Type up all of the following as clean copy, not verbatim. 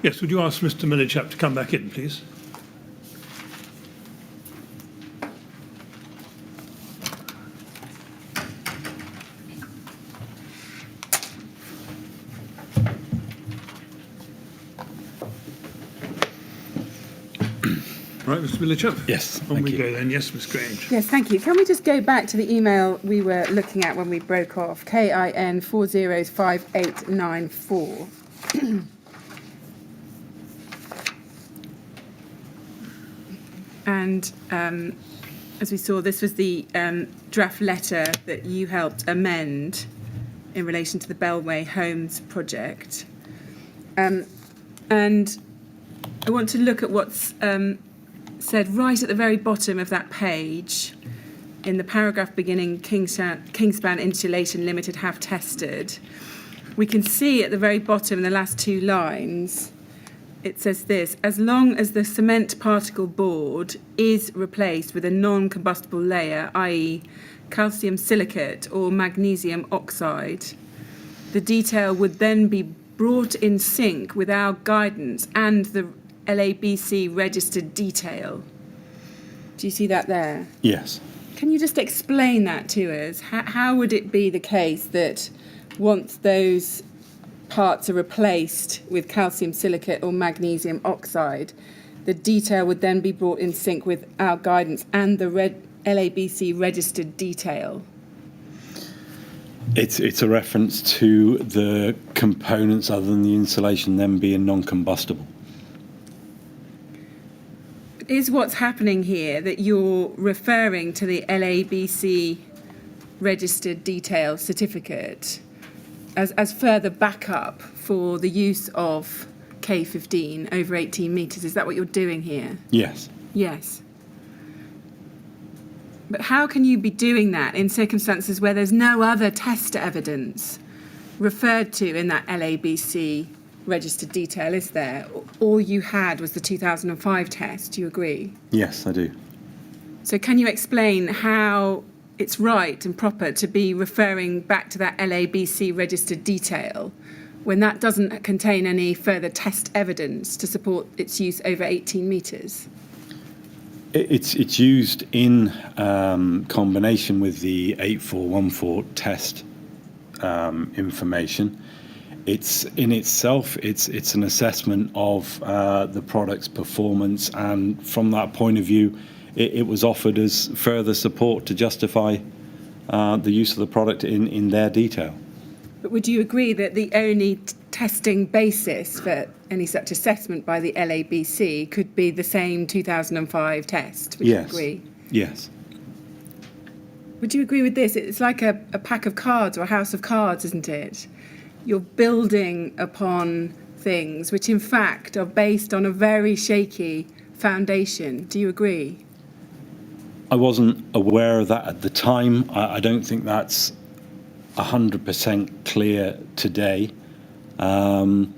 Yes, would you ask Mr. Millichap to come back in, please? Right, Mr. Millichap? Yes, On we thank you. go then. Yes, Ms. Grange. Yes, thank you. Can we just go back to the email we were looking at when we broke off? KIN 405894. And as we saw, this was the draft letter that you helped amend in relation to the Bellway Homes project. And I want to look at what's said right at the very bottom of that page, in the paragraph beginning, Kingspan Insulation Limited have tested. We can see at the very bottom in the last two lines, it says this: as long as the cement particle board is replaced with a non-combustible layer, i.e. calcium silicate or magnesium oxide, the detail would then be brought in sync with our guidance and the LABC registered detail. Do you see that there? Yes. Can you just explain that to us? How would it be the case that once those parts are replaced with calcium silicate or magnesium oxide, the detail would then be brought in sync with our guidance and the LABC registered detail? It's a reference to the components other than the insulation then being non-combustible. Is what's happening here that you're referring to the LABC registered detail certificate as further backup for the use of K15 over 18 metres? Is that what you're doing here? Yes. Yes. But how can you be doing that in circumstances where there's no other test evidence referred to in that LABC registered detail, is there? All you had was the 2005 test, do you agree? Yes, I do. So can you explain how it's right and proper to be referring back to that LABC registered detail when that doesn't contain any further test evidence to support its use over 18 metres? It's used in combination with the 8414 test information. It's in itself, it's an assessment of the product's performance, and from that point of view, it was offered as further support to justify the use of the product in their detail. But would you agree that the only testing basis for any such assessment by the LABC could be the same 2005 test? Would Yes. you agree? Yes. Would you agree with this? It's like a pack of cards or a house of cards, isn't it? You're building upon things which in fact are based on a very shaky foundation. Do you agree? I wasn't aware of that at the time. I don't think that's 100% clear today. And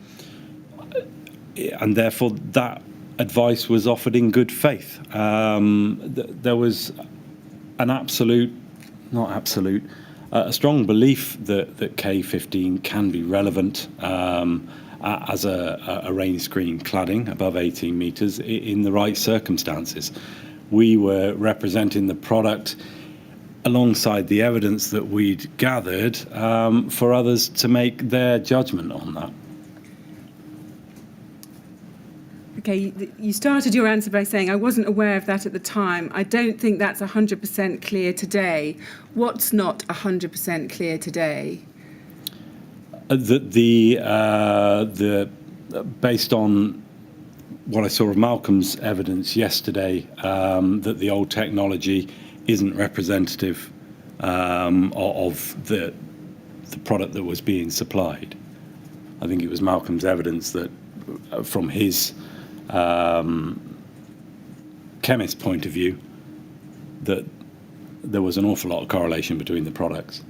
therefore that advice was offered in good faith. There was an a strong belief that K15 can be relevant as a rain screen cladding above 18 metres in the right circumstances. We were representing the product alongside the evidence that we'd gathered for others to make their judgment on that. Okay, you started your answer by saying, I wasn't aware of that at the time. I don't think that's 100% clear today. What's not 100% clear today? Based on what I saw of Malcolm's evidence yesterday, that the old technology isn't representative of the product that was being supplied. I think it was Malcolm's evidence that from his chemist point of view, that there was an awful lot of correlation between the products.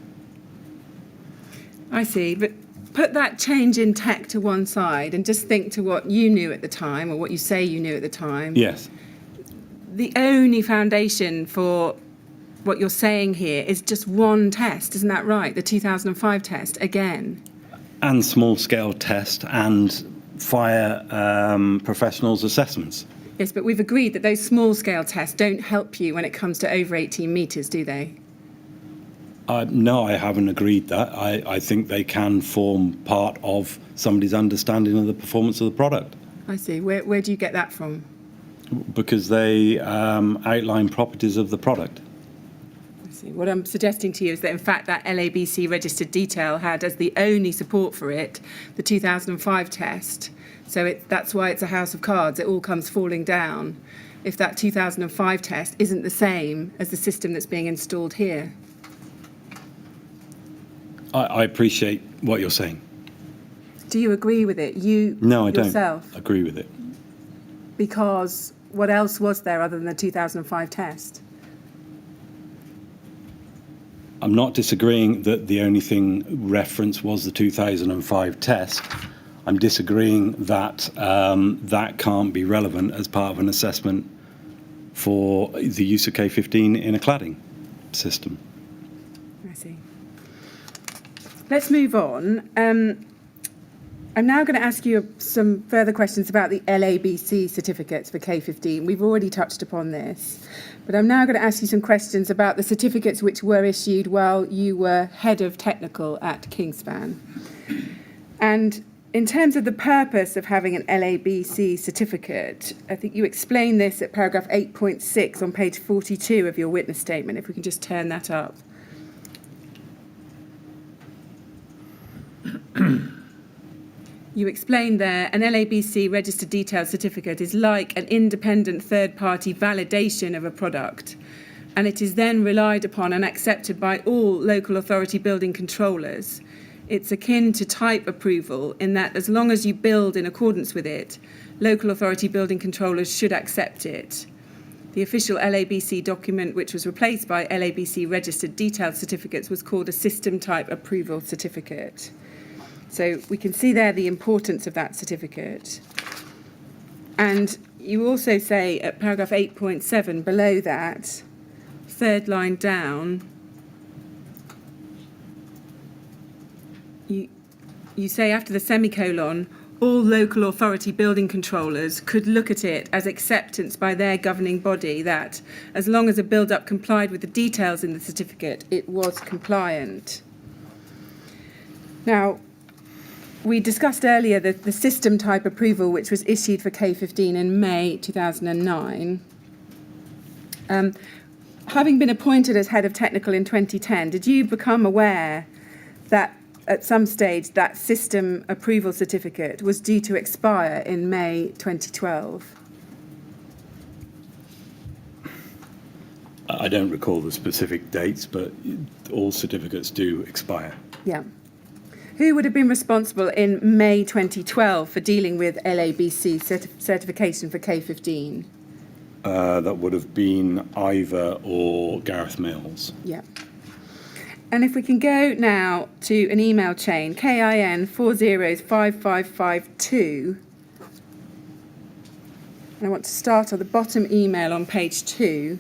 I see, but put that change in tech to one side and just think to what you knew at the time, or what you say you knew at the time. Yes. The only foundation for what you're saying here is just one test, isn't that right? The 2005 test, again. And small-scale test and fire professionals' assessments. Yes, but we've agreed that those small-scale tests don't help you when it comes to over 18 metres, do they? No, I haven't agreed that. I think they can form part of somebody's understanding of the performance of the product. I see. Where do you get that from? Because they outline properties of the product. I see. What I'm suggesting to you is that, in fact, that LABC registered detail had as the only support for it the 2005 test. So that's why it's a house of cards. It all comes falling down if that 2005 test isn't the same as the system that's being installed here. I appreciate what you're saying. Do you agree with it? No, I yourself? don't agree with it. Because what else was there other than the 2005 test? I'm not disagreeing that the only thing referenced was the 2005 test. I'm disagreeing that that can't be relevant as part of an assessment for the use of K15 in a cladding system. I see. Let's move on. I'm now going to ask you some further questions about the LABC certificates for K15. We've already touched upon this, but I'm now going to ask you some questions about the certificates which were issued while you were head of technical at Kingspan. And in terms of the purpose of having an LABC certificate, I think you explain this at paragraph 8.6 on page 42 of your witness statement, if we can just turn that up. You explained there, an LABC registered detailed certificate is like an independent third-party validation of a product, and it is then relied upon and accepted by all local authority building controllers. It's akin to type approval in that as long as you build in accordance with it, local authority building controllers should accept it. The official LABC document, which was replaced by LABC registered detailed certificates, was called a system type approval certificate. So we can see there the importance of that certificate. And you also say at paragraph 8.7 below that, third line down, you say after the semicolon, all local authority building controllers could look at it as acceptance by their governing body that as long as a build-up complied with the details in the certificate, it was compliant. Now, we discussed earlier the system type approval which was issued for K15 in May 2009. Having been appointed as head of technical in 2010, did you become aware that at some stage that system approval certificate was due to expire in May 2012? I don't recall the specific dates, but all certificates do expire. Yeah. Who would have been responsible in May 2012 for dealing with LABC certification for K15? That would have been Ivor or Gareth Mills. Yeah. And if we can go now to an email chain, KIN 405552. And I want to start on the bottom email on page 2.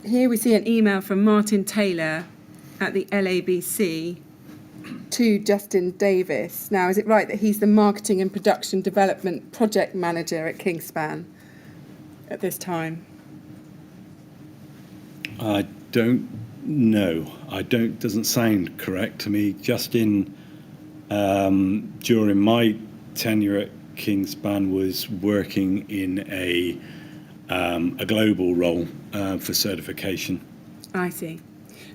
Here we see an email from Martin Taylor at the LABC to Justin Davis. Now, is it right that he's the Marketing and Production Development Project Manager at Kingspan at this time? I don't know. Doesn't sound correct to me. Justin, during my tenure at Kingspan, was working in a global role for certification. I see.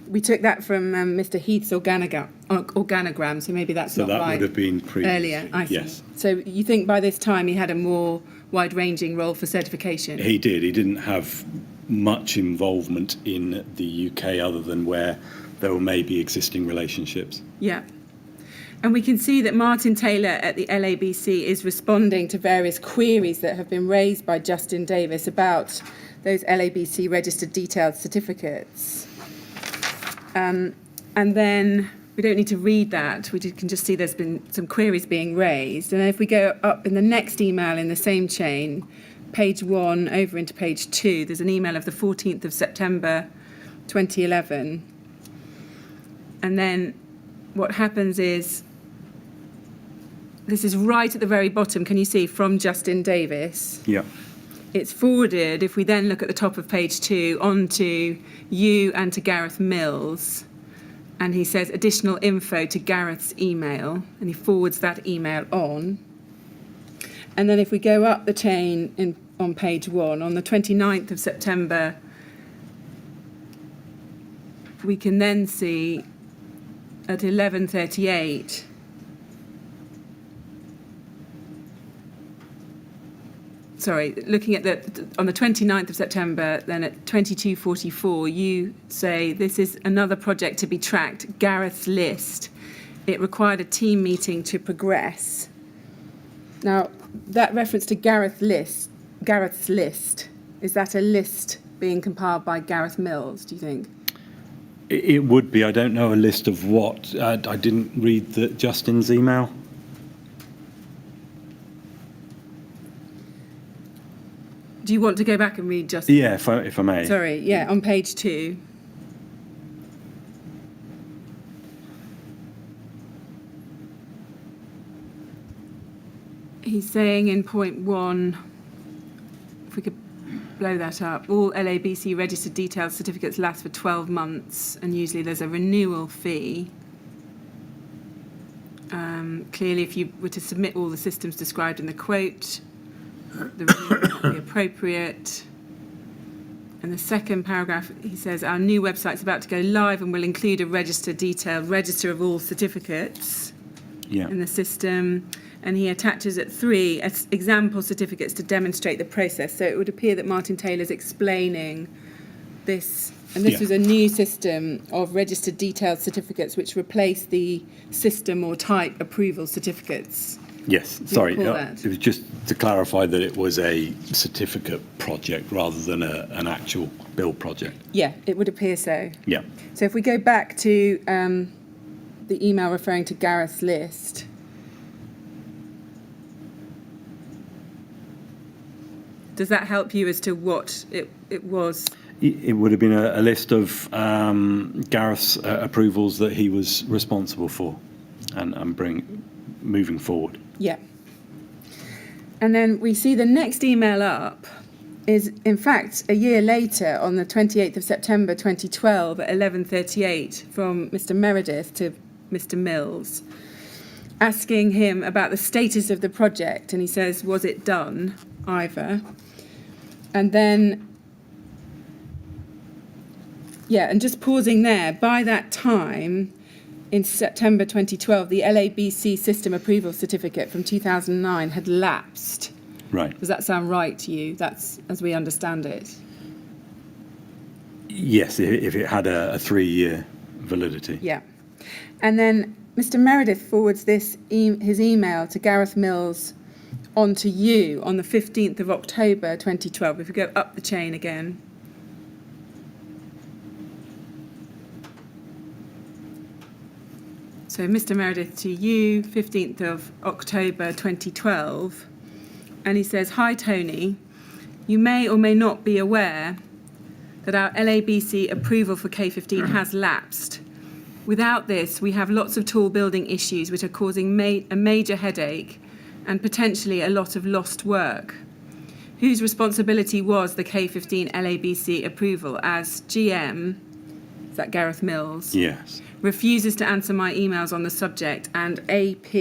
We took that from Mr. Heath's organogram, so maybe that's not right. So that would have been earlier. I see. Yes. So you think by this time he had a more wide-ranging role for certification? He did. He didn't have much involvement in the UK other than where there were maybe existing relationships. Yeah. And we can see that Martin Taylor at the LABC is responding to various queries that have been raised by Justin Davis about those LABC registered detailed certificates. And then we don't need to read that. We can just see there's been some queries being raised. And if we go up in the next email in the same chain, page 1 over into page 2, there's an email of the 14th of September 2011. And then what happens is, this is right at the very bottom, can you see, from Justin Davis. Yeah. It's forwarded, if we then look at the top of page 2, onto you and to Gareth Mills. And he says additional info to Gareth's email, and he forwards that email on. And then if we go up the chain on page 1, on the 29th of September, we can then see at 11:38, looking at on the 29th of September, then at 22:44, you say this is another project to be tracked, Gareth's list. It required a team meeting to progress. Now, that reference to Gareth's list, is that a list being compiled by Gareth Mills, do you think? It would be. I don't know a list of what. I didn't read Justin's email. Do you want to go back and read Justin? Yeah, if I may. Sorry, yeah, on page 2. He's saying in point 1, if we could blow that up, all LABC registered detailed certificates last for 12 months, and usually there's a renewal fee. Clearly, if you were to submit all the systems described in the quote, the renewal would not be appropriate. And the second paragraph, he says, our new website's about to go live and will include a detailed register of all certificates in the system. And he attaches at 3 as example certificates to demonstrate the process. So it would appear that Martin Taylor's explaining this. And this was a new system of registered detailed certificates which replaced the system or type approval certificates. Yes, sorry. It was just to clarify that it was a certificate project rather than an actual build project. Yeah, it would appear so. Yeah. So if we go back to the email referring to Gareth's list. Does that help you as to what it was? It would have been a list of Gareth's approvals that he was responsible for and moving forward. Yeah. And then we see the next email up is, in fact, a year later, on the 28th of September 2012 at 11:38, from Mr. Meredith to Mr. Mills, asking him about the status of the project. And he says, was it done, Ivor? And then, and just pausing there, by that time, in September 2012, the LABC system approval certificate from 2009 had lapsed. Right. Does that sound right to you? That's as we understand it. Yes, if it had a 3-year validity. Yeah. And then Mr. Meredith forwards his email to Gareth Mills onto you on the 15th of October 2012. If we go up the chain again. So Mr. Meredith to you, 15th of October 2012. And he says, hi, Tony. You may or may not be aware that our LABC approval for K15 has lapsed. Without this, we have lots of tall building issues which are causing a major headache and potentially a lot of lost work. Whose responsibility was the K15 LABC approval as GM, is that Gareth Mills? Yes. Refuses to answer my emails on the subject, and AP,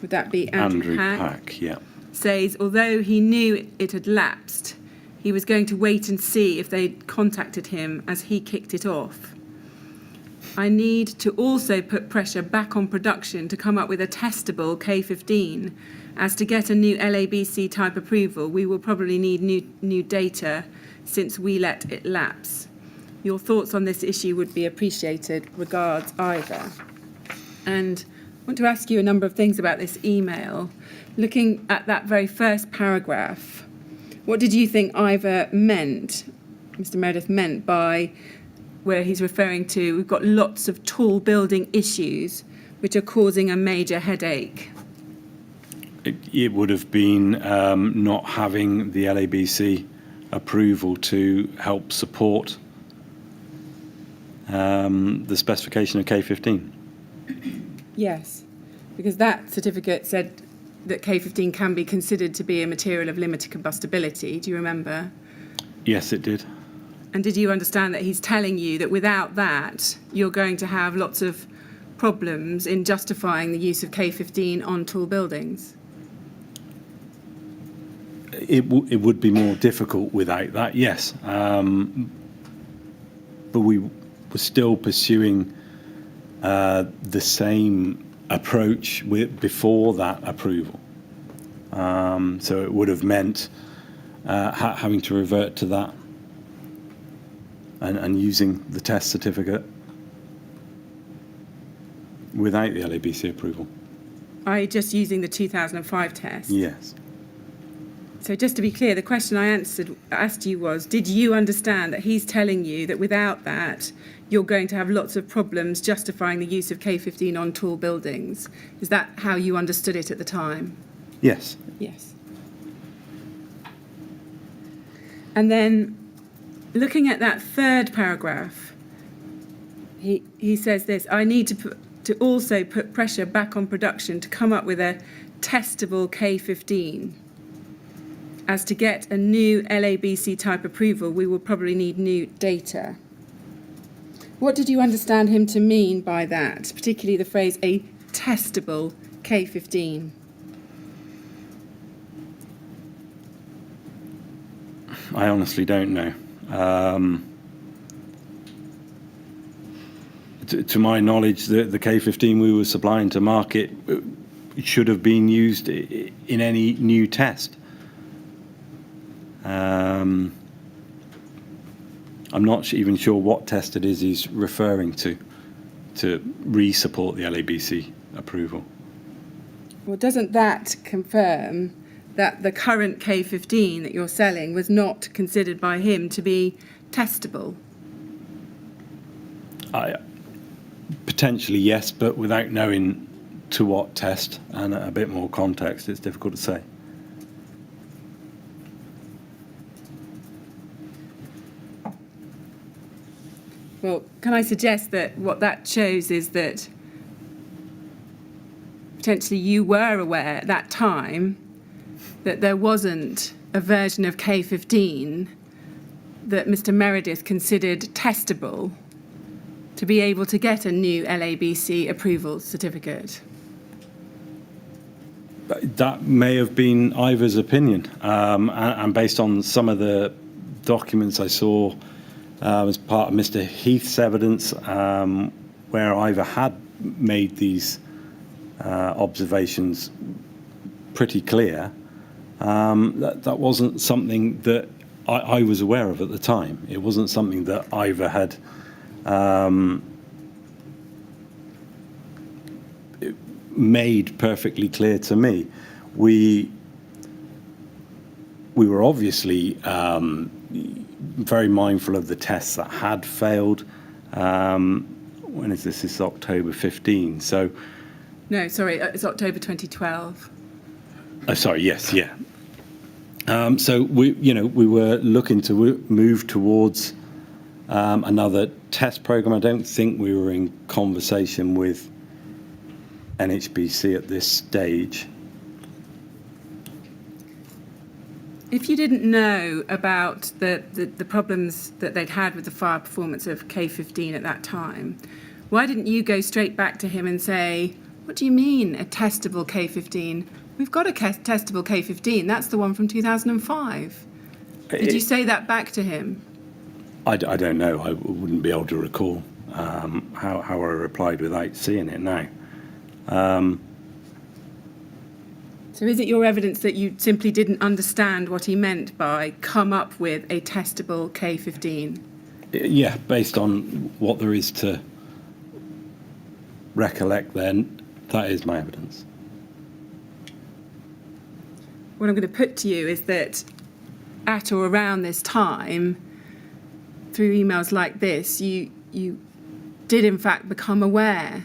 would that be Andrew Pack, yeah. Says, although he knew it had lapsed, he was going to wait and see if they'd contacted him as he kicked it off. I need to also put pressure back on production to come up with a testable K15. As to get a new LABC type approval, we will probably need new data since we let it lapse. Your thoughts on this issue would be appreciated. Regards, Ivor. And I want to ask you a number of things about this email. Looking at that very first paragraph, what did you think Ivor meant, Mr. Meredith meant by where he's referring to, we've got lots of tall building issues which are causing a major headache? It would have been not having the LABC approval to help support the specification of K15. Yes, because that certificate said that K15 can be considered to be a material of limited combustibility. Do you remember? Yes, it did. And did you understand that he's telling you that without that, you're going to have lots of problems in justifying the use of K15 on tall buildings? It would be more difficult without that, yes. But we were still pursuing the same approach before that approval. So it would have meant having to revert to that and using the test certificate without the LABC approval. Are you just using the 2005 test? Yes. So just to be clear, the question I asked you was, did you understand that he's telling you that without that, you're going to have lots of problems justifying the use of K15 on tall buildings? Is that how you understood it at the time? Yes. Yes. And then looking at that third paragraph, he says this: I need to also put pressure back on production to come up with a testable K15. As to get a new LABC type approval, we will probably need new data. What did you understand him to mean by that, particularly the phrase a testable K15? I honestly don't know. To my knowledge, the K15 we were supplying to market should have been used in any new test. I'm not even sure what test it is he's referring to re-support the LABC approval. Well, doesn't that confirm that the current K15 that you're selling was not considered by him to be testable? Potentially, yes, but without knowing to what test and a bit more context, it's difficult to say. Well, can I suggest that what that shows is that potentially you were aware at that time that there wasn't a version of K15 that Mr. Meredith considered testable to be able to get a new LABC approval certificate? That may have been Ivor's opinion, and based on some of the documents I saw as part of Mr. Heath's evidence, where Ivor had made these observations pretty clear, that wasn't something that I was aware of at the time. It wasn't something that Ivor had made perfectly clear to me. We were obviously very mindful of the tests that had failed. When is this? This is October 15. So, no, sorry, it's October 2012. Oh, sorry. Yes, yeah. So we were looking to move towards another test program. I don't think we were in conversation with NHBC at this stage. If you didn't know about the problems that they'd had with the fire performance of K15 at that time, why didn't you go straight back to him and say, what do you mean a testable K15? We've got a testable K15. That's the one from 2005. Did you say that back to him? I don't know. I wouldn't be able to recall how I replied without seeing it now. So is it your evidence that you simply didn't understand what he meant by come up with a testable K15? Yeah, based on what there is to recollect then, that is my evidence. What I'm going to put to you is that at or around this time, through emails like this, you did in fact become aware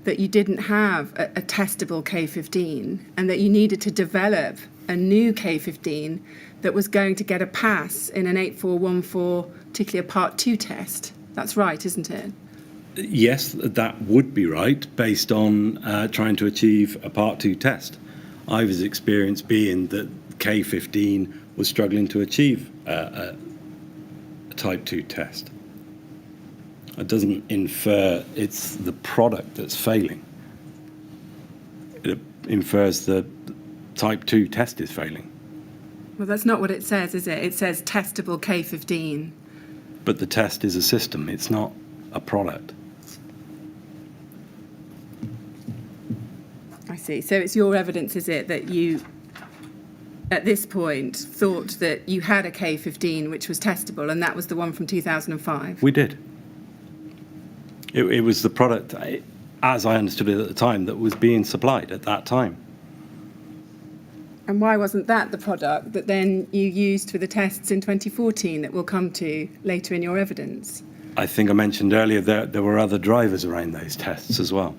that you didn't have a testable K15 and that you needed to develop a new K15 that was going to get a pass in an 8414, particularly a Part 2 test. That's right, isn't it? Yes, that would be right, based on trying to achieve a Part 2 test. Ivor's experience being that K15 was struggling to achieve a Type 2 test. It doesn't infer it's the product that's failing. It infers the Type 2 test is failing. Well, that's not what it says, is it? It says testable K15. But the test is a system, it's not a product. I see. So it's your evidence, is it, that you, at this point, thought that you had a K15 which was testable, and that was the one from 2005? We did. It was the product, as I understood it at the time, that was being supplied at that time. And why wasn't that the product that then you used for the tests in 2014 that we'll come to later in your evidence? I think I mentioned earlier that there were other drivers around those tests as well,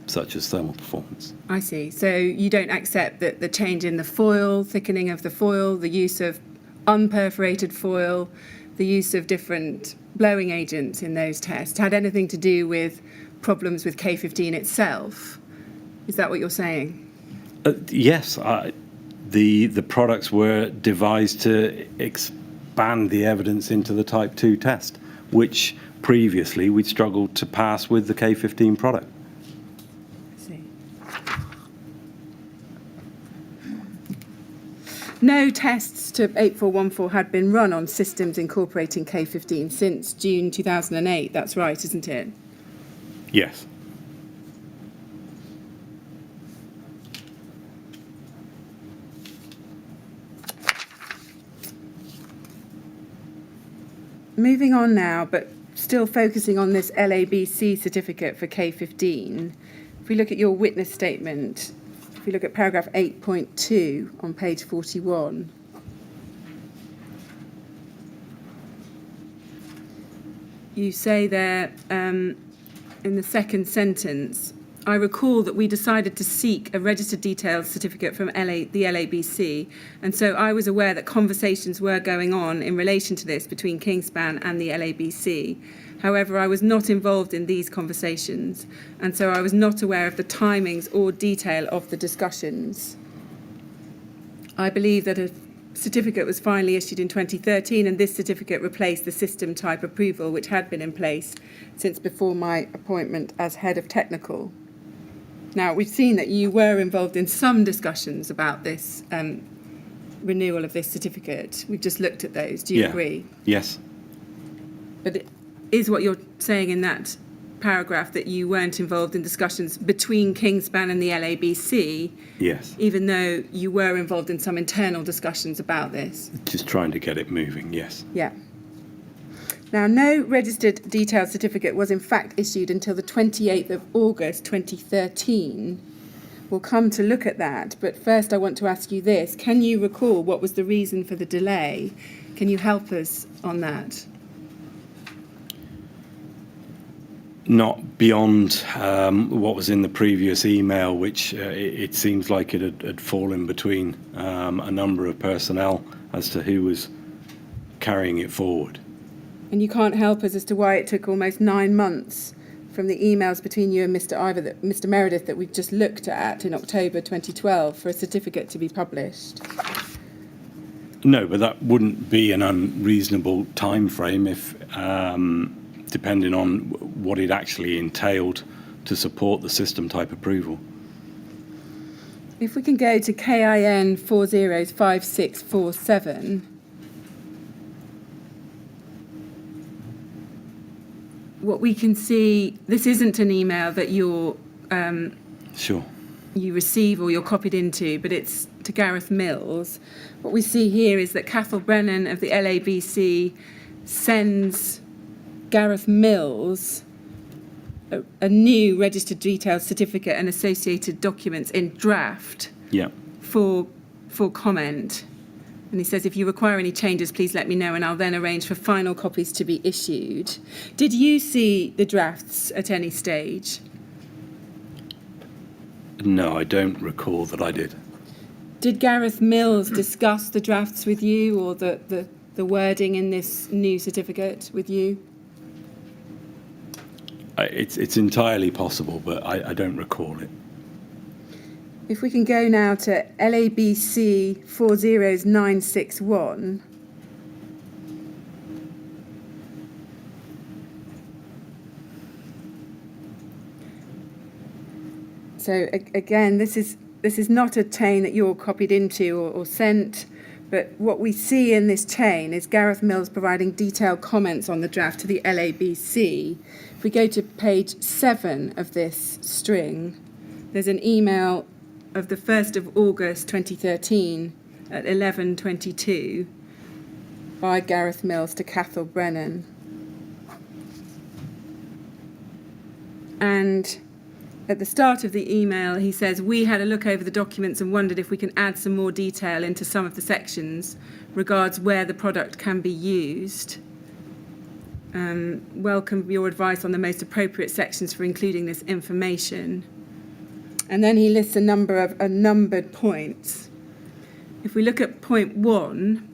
such as thermal performance. I see. So you don't accept that the change in the foil, thickening of the foil, the use of unperforated foil, the use of different blowing agents in those tests had anything to do with problems with K15 itself? Is that what you're saying? Yes, the products were devised to expand the evidence into the Type 2 test, which previously we'd struggled to pass with the K15 product. I see. No tests to 8414 had been run on systems incorporating K15 since June 2008. That's right, isn't it? Yes. Moving on now, but still focusing on this LABC certificate for K15, if we look at your witness statement, if we look at paragraph 8.2 on page 41, you say there in the second sentence, I recall that we decided to seek a registered details certificate from the LABC, and so I was aware that conversations were going on in relation to this between Kingspan and the LABC. However, I was not involved in these conversations, and so I was not aware of the timings or detail of the discussions. I believe that a certificate was finally issued in 2013, and this certificate replaced the system type approval which had been in place since before my appointment as head of technical. Now, we've seen that you were involved in some discussions about this renewal of this certificate. We've just looked at those. Do you agree? Yes. But it is what you're saying in that paragraph that you weren't involved in discussions between Kingspan and the LABC? Yes. Even though you were involved in some internal discussions about this? Just trying to get it moving, yes. Yeah. Now, no registered detailed certificate was in fact issued until the 28th of August 2013. We'll come to look at that, but first I want to ask you this. Can you recall what was the reason for the delay? Can you help us on that? Not beyond what was in the previous email, which it seems like it had fallen between a number of personnel as to who was carrying it forward. And you can't help us as to why it took almost 9 months from the emails between you and Mr. Meredith that we've just looked at in October 2012 for a certificate to be published? No, but that wouldn't be an unreasonable time frame if, depending on what it actually entailed to support the system type approval. If we can go to KIN 405647. What we can see, this isn't an email that you receive or you're copied into, but it's to Gareth Mills. What we see here is that Cathal Brennan of the LABC sends Gareth Mills a new registered details certificate and associated documents in draft for comment. And he says, if you require any changes, please let me know, and I'll then arrange for final copies to be issued. Did you see the drafts at any stage? No, I don't recall that I did. Did Gareth Mills discuss the drafts with you or the wording in this new certificate with you? It's entirely possible, but I don't recall it. If we can go now to LABC 40961. So again, this is not a chain that you're copied into or sent, but what we see in this chain is Gareth Mills providing detailed comments on the draft to the LABC. If we go to page 7 of this string, there's an email of the 1st of August 2013 at 11:22 by Gareth Mills to Cathal Brennan. And at the start of the email, he says, we had a look over the documents and wondered if we can add some more detail into some of the sections regards where the product can be used. Welcome your advice on the most appropriate sections for including this information. And then he lists a number of numbered points. If we look at point 1,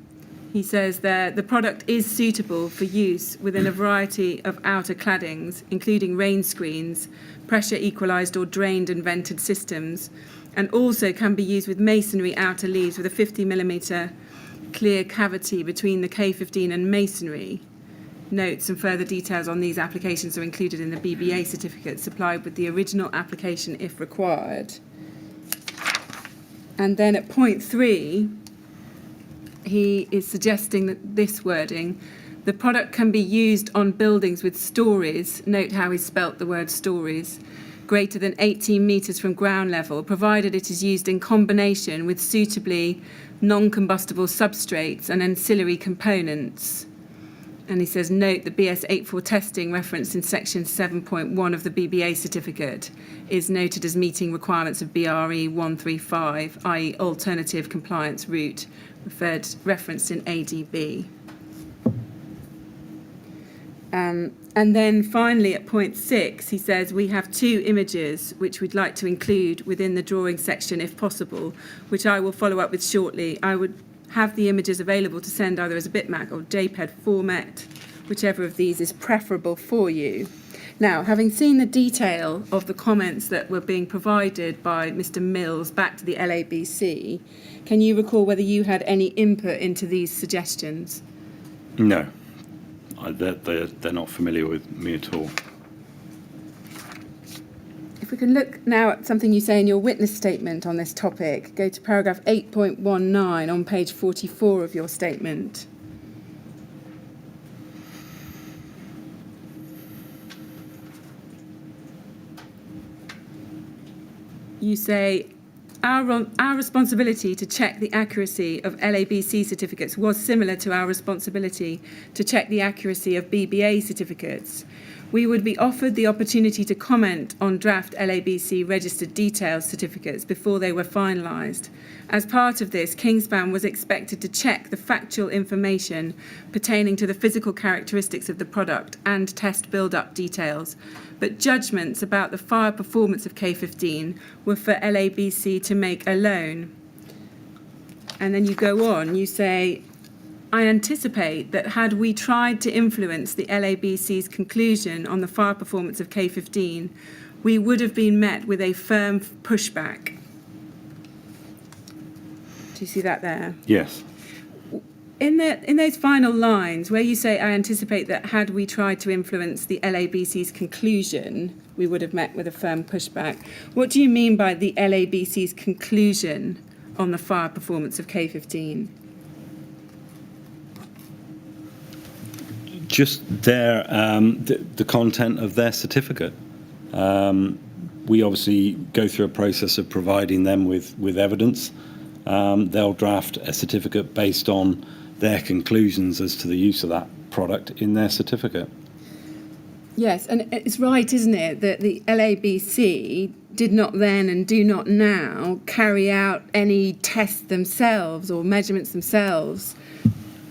he says that the product is suitable for use within a variety of outer claddings, including rain screens, pressure equalised or drained and vented systems, and also can be used with masonry outer leaves with a 50mm clear cavity between the K15 and masonry. Notes and further details on these applications are included in the BBA certificate supplied with the original application if required. And then at point 3, he is suggesting that this wording, the product can be used on buildings with stories, note how he spelt the word stories, greater than 18 metres from ground level, provided it is used in combination with suitably non-combustible substrates and ancillary components. And he says, note the BS84 testing referenced in section 7.1 of the BBA certificate is noted as meeting requirements of BRE 135, i.e. alternative compliance route, referenced in ADB. And then finally at point 6, he says, we have 2 images which we'd like to include within the drawing section if possible, which I will follow up with shortly. I would have the images available to send either as a bitmap or JPEG format, whichever of these is preferable for you. Now, having seen the detail of the comments that were being provided by Mr. Mills back to the LABC, can you recall whether you had any input into these suggestions? No, they're not familiar with me at all. If we can look now at something you say in your witness statement on this topic, go to paragraph 8.19 on page 44 of your statement. You say, our responsibility to check the accuracy of LABC certificates was similar to our responsibility to check the accuracy of BBA certificates. We would be offered the opportunity to comment on draft LABC registered details certificates before they were finalised. As part of this, Kingspan was expected to check the factual information pertaining to the physical characteristics of the product and test build-up details, but judgments about the fire performance of K15 were for LABC to make alone. And then you go on, you say, I anticipate that had we tried to influence the LABC's conclusion on the fire performance of K15, we would have been met with a firm pushback. Do you see that there? Yes. In those final lines where you say, I anticipate that had we tried to influence the LABC's conclusion, we would have met with a firm pushback. What do you mean by the LABC's conclusion on the fire performance of K15? Just the content of their certificate. We obviously go through a process of providing them with evidence. They'll draft a certificate based on their conclusions as to the use of that product in their certificate. Yes, and it's right, isn't it, that the LABC did not then and do not now carry out any tests themselves or measurements themselves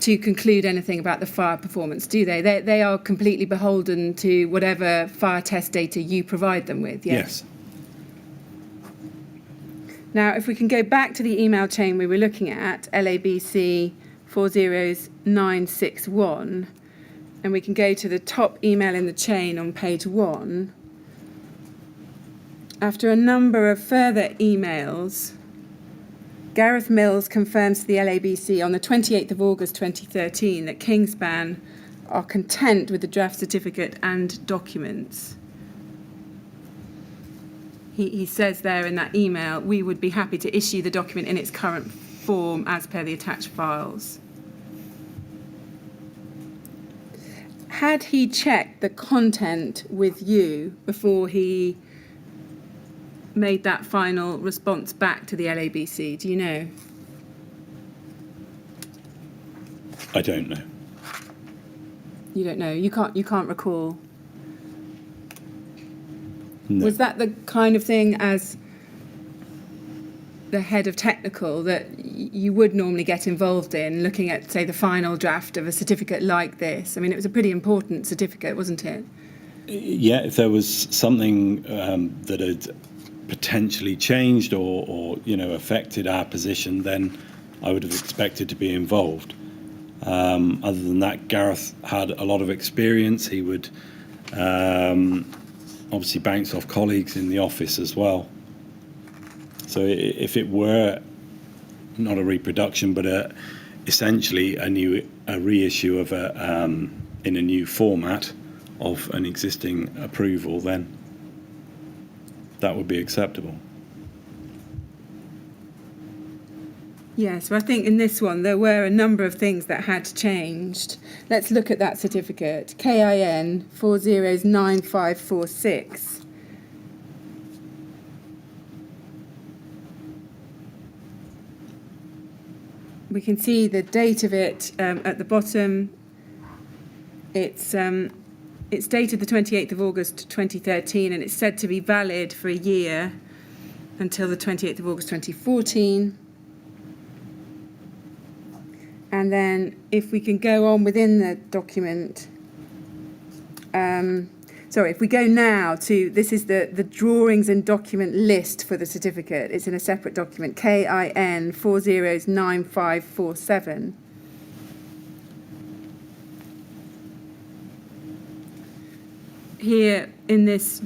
to conclude anything about the fire performance, do they? They are completely beholden to whatever fire test data you provide them with, yes? Now, if we can go back to the email chain we were looking at, LABC 40961, and we can go to the top email in the chain on page 1. After a number of further emails, Gareth Mills confirms to the LABC on the 28th of August 2013 that Kingspan are content with the draft certificate and documents. He says there in that email, we would be happy to issue the document in its current form as per the attached files. Had he checked the content with you before he made that final response back to the LABC? Do you know? I don't know. You don't know. You can't recall. No. Was that the kind of thing, as the head of technical, that you would normally get involved in, looking at, say, the final draft of a certificate like this? I mean, it was a pretty important certificate, wasn't it? Yeah, if there was something that had potentially changed or affected our position, then I would have expected to be involved. Other than that, Gareth had a lot of experience. He would obviously bounce off colleagues in the office as well. So if it were not a reproduction, but essentially a reissue of in a new format of an existing approval, then that would be acceptable. Yeah, so I think in this one there were a number of things that had changed. Let's look at that certificate. KIN 409546. We can see the date of it at the bottom. It's dated the 28th of August 2013, and it's said to be valid for a year until the 28th of August 2014. And then if we can go on within the document, if we go now to, this is the drawings and document list for the certificate. It's in a separate document, KIN 409547. Here in this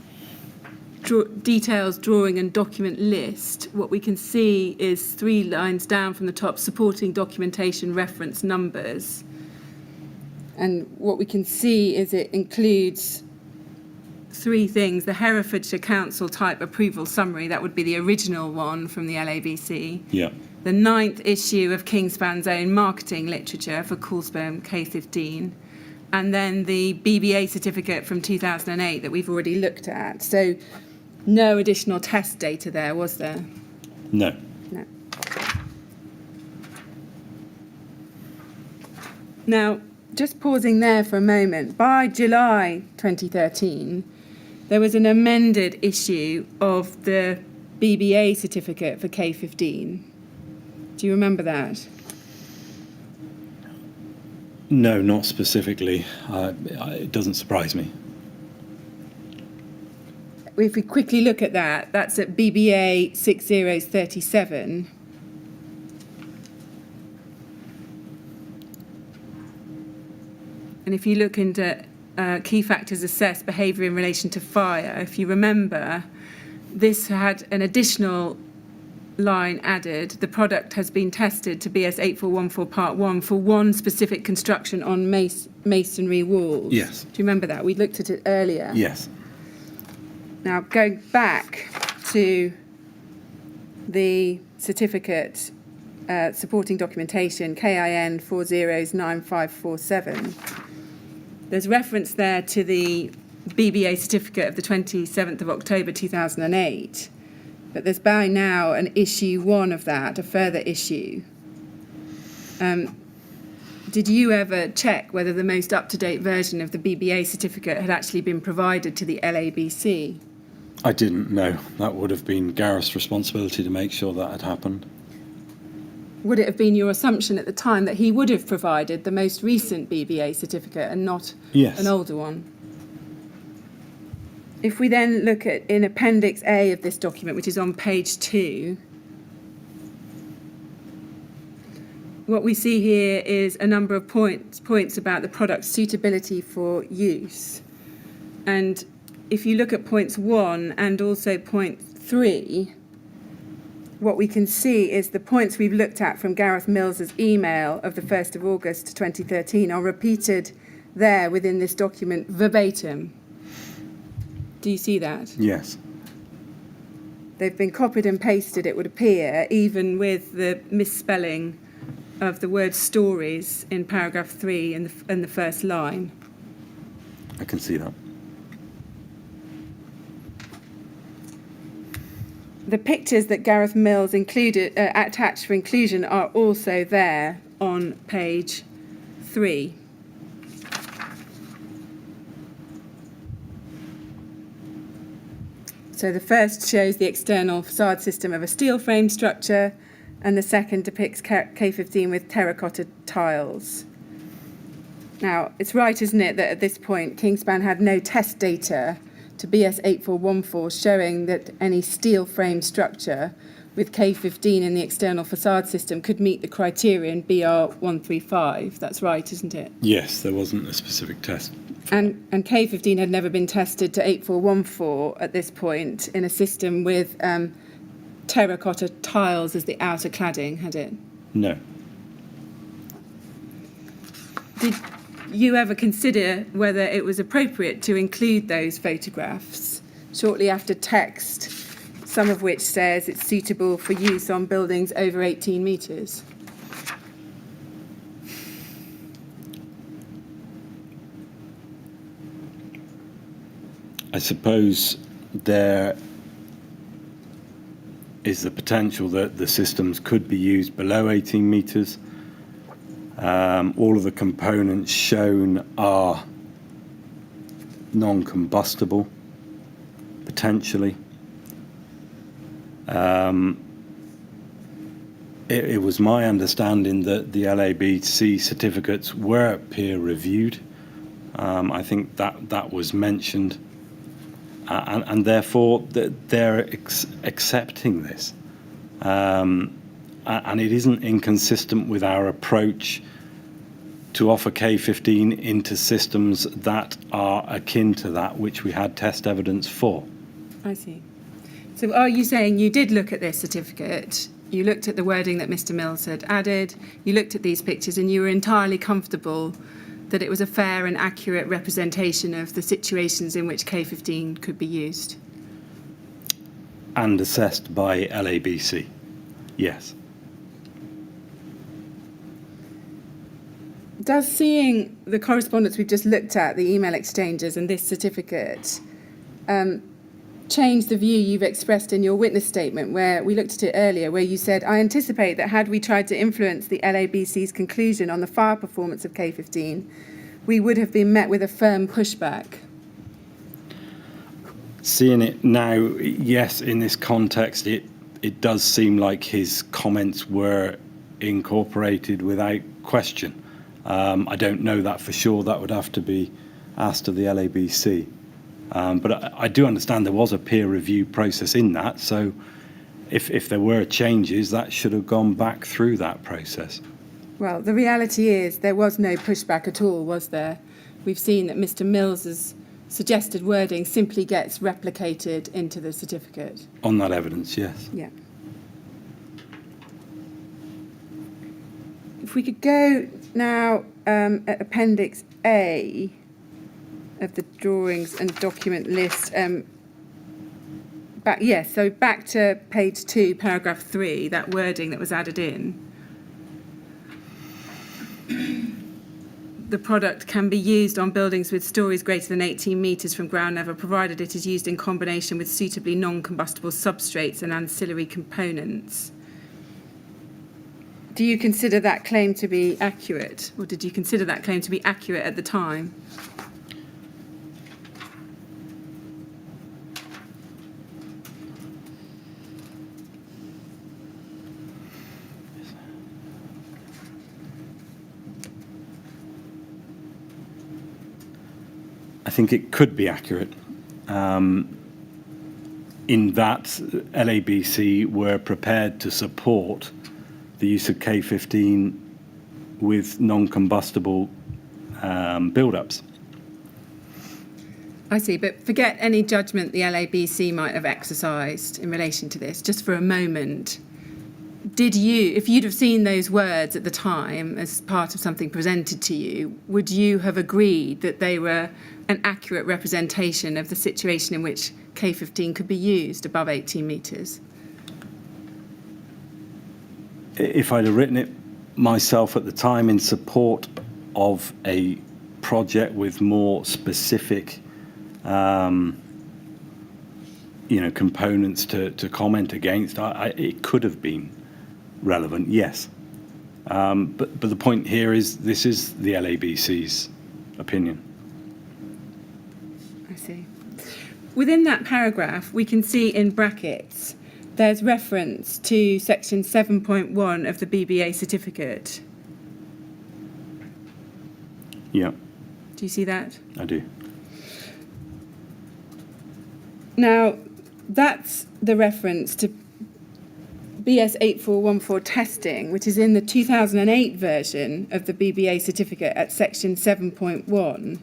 details drawing and document list, what we can see is 3 lines down from the top, supporting documentation reference numbers. And what we can see is it includes 3 things: the Herefordshire Council type approval summary, that would be the original one from the LABC. Yeah. The 9th issue of Kingspan's own marketing literature for Kingspan K15. And then the BBA certificate from 2008 that we've already looked at. So no additional test data there, was there? No. No. Now, just pausing there for a moment, by July 2013, there was an amended issue of the BBA certificate for K15. Do you remember that? No, not specifically. It doesn't surprise me. If we quickly look at that, that's at BBA 6037. And if you look into key factors assess behaviour in relation to fire, if you remember, this had an additional line added: the product has been tested to BS 8414 Part 1 for one specific construction on masonry walls. Yes. Do you remember that? We looked at it earlier. Yes. Now, going back to the certificate supporting documentation, KIN 409547, there's reference there to the BBA certificate of the 27th of October 2008, but there's by now an issue 1 of that, a further issue. Did you ever check whether the most up-to-date version of the BBA certificate had actually been provided to the LABC? I didn't know. That would have been Gareth's responsibility to make sure that had happened. Would it have been your assumption at the time that he would have provided the most recent BBA certificate and not an older one? If we then look at in Appendix A of this document, which is on page 2, what we see here is a number of points about the product's suitability for use. And if you look at points 1 and also point 3, what we can see is the points we've looked at from Gareth Mills's email of the 1st of August 2013 are repeated there within this document verbatim. Do you see that? Yes. They've been copied and pasted, it would appear, even with the misspelling of the word stories in paragraph 3 in the first line. I can see that. The pictures that Gareth Mills attached for inclusion are also there on page 3. So the first shows the external facade system of a steel frame structure, and the second depicts K15 with terracotta tiles. Now, it's right, isn't it, that at this point Kingspan had no test data to BS 8414 showing that any steel frame structure with K15 in the external facade system could meet the criterion BR 135. That's right, isn't it? Yes, there wasn't a specific test. And K15 had never been tested to 8414 at this point in a system with terracotta tiles as the outer cladding, had it? No. Did you ever consider whether it was appropriate to include those photographs shortly after text, some of which says it's suitable for use on buildings over 18 metres? I suppose there is the potential that the systems could be used below 18 metres. All of the components shown are non-combustible, potentially. It was my understanding that the LABC certificates were peer-reviewed. I think that was mentioned. And therefore they're accepting this. And it isn't inconsistent with our approach to offer K15 into systems that are akin to that which we had test evidence for. I see. So are you saying you did look at this certificate, you looked at the wording that Mr. Mills had added, you looked at these pictures and you were entirely comfortable that it was a fair and accurate representation of the situations in which K15 could be used? And assessed by LABC, yes. Does seeing the correspondence we've just looked at, the email exchanges and this certificate, change the view you've expressed in your witness statement, where we looked at it earlier, where you said, I anticipate that had we tried to influence the LABC's conclusion on the fire performance of K15, we would have been met with a firm pushback? Seeing it now, yes, in this context, it does seem like his comments were incorporated without question. I don't know that for sure. That would have to be asked of the LABC. But I do understand there was a peer review process in that, so if there were changes, that should have gone back through that process. Well, the reality is there was no pushback at all, was there? We've seen that Mr. Mills's suggested wording simply gets replicated into the certificate. On that evidence, yes. Yeah. If we could go now at Appendix A of the drawings and document list. Back to page 2, paragraph 3, that wording that was added in. The product can be used on buildings with stories greater than 18 metres from ground level, provided it is used in combination with suitably non-combustible substrates and ancillary components. Do you consider that claim to be accurate, or did you consider that claim to be accurate at the time? I think it could be accurate in that LABC were prepared to support the use of K15 with non-combustible build-ups. I see, but forget any judgment the LABC might have exercised in relation to this, just for a moment. Did you, if you'd have seen those words at the time as part of something presented to you, would you have agreed that they were an accurate representation of the situation in which K15 could be used above 18 metres? If I'd have written it myself at the time in support of a project with more specific components to comment against, it could have been relevant, yes. But the point here is this is the LABC's opinion. I see. Within that paragraph, we can see in brackets there's reference to section 7.1 of the BBA certificate. Yeah. Do you see that? I do. Now, that's the reference to BS 8414 testing, which is in the 2008 version of the BBA certificate at section 7.1.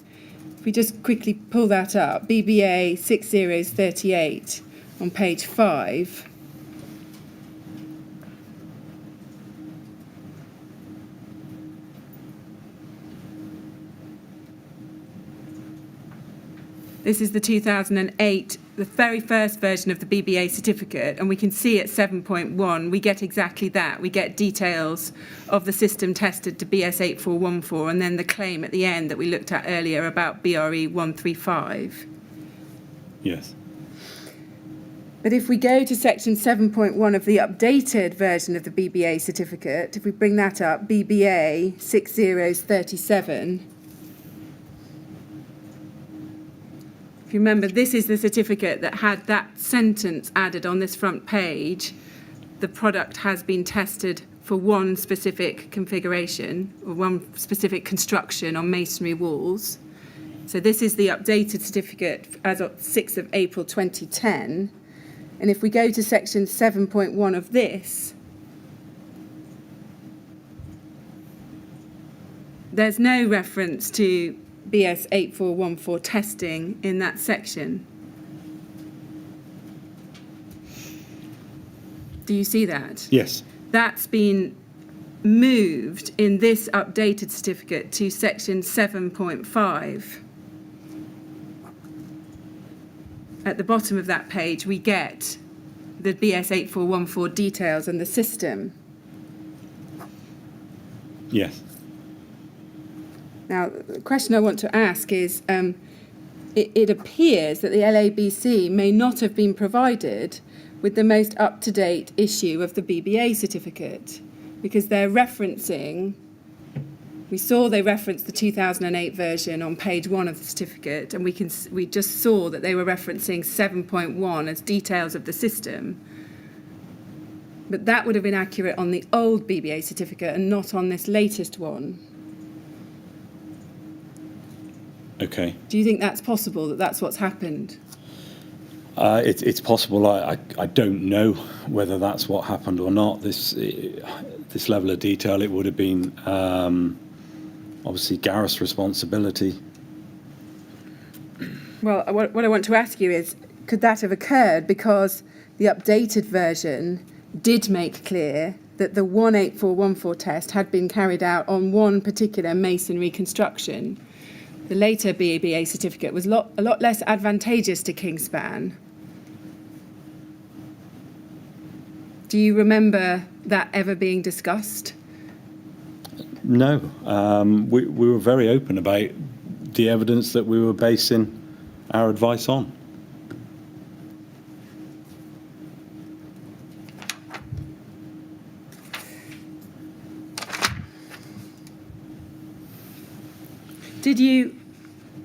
If we just quickly pull that up, BBA 6038 on page 5. This is the 2008, the very first version of the BBA certificate, and we can see at 7.1 we get exactly that. We get details of the system tested to BS 8414 and then the claim at the end that we looked at earlier about BRE 135. Yes. But if we go to section 7.1 of the updated version of the BBA certificate, if we bring that up, BBA 6037, if you remember, this is the certificate that had that sentence added on this front page. The product has been tested for one specific configuration or one specific construction on masonry walls. So this is the updated certificate as of 6th of April 2010. And if we go to section 7.1 of this, there's no reference to BS 8414 testing in that section. Do you see that? Yes. That's been moved in this updated certificate to section 7.5. At the bottom of that page, we get the BS 8414 details and the system. Yes. Now, the question I want to ask is, it appears that the LABC may not have been provided with the most up-to-date issue of the BBA certificate, because they're referencing, we saw they referenced the 2008 version on page 1 of the certificate, and we just saw that they were referencing 7.1 as details of the system. But that would have been accurate on the old BBA certificate and not on this latest one. Okay. Do you think that's possible, that that's what's happened? It's possible. I don't know whether that's what happened or not. This level of detail, it would have been obviously Gareth's responsibility. Well, what I want to ask you is, could that have occurred because the updated version did make clear that the 18414 test had been carried out on one particular masonry construction? The later BBA certificate was a lot less advantageous to Kingspan. Do you remember that ever being discussed? No. We were very open about the evidence that we were basing our advice on. Did you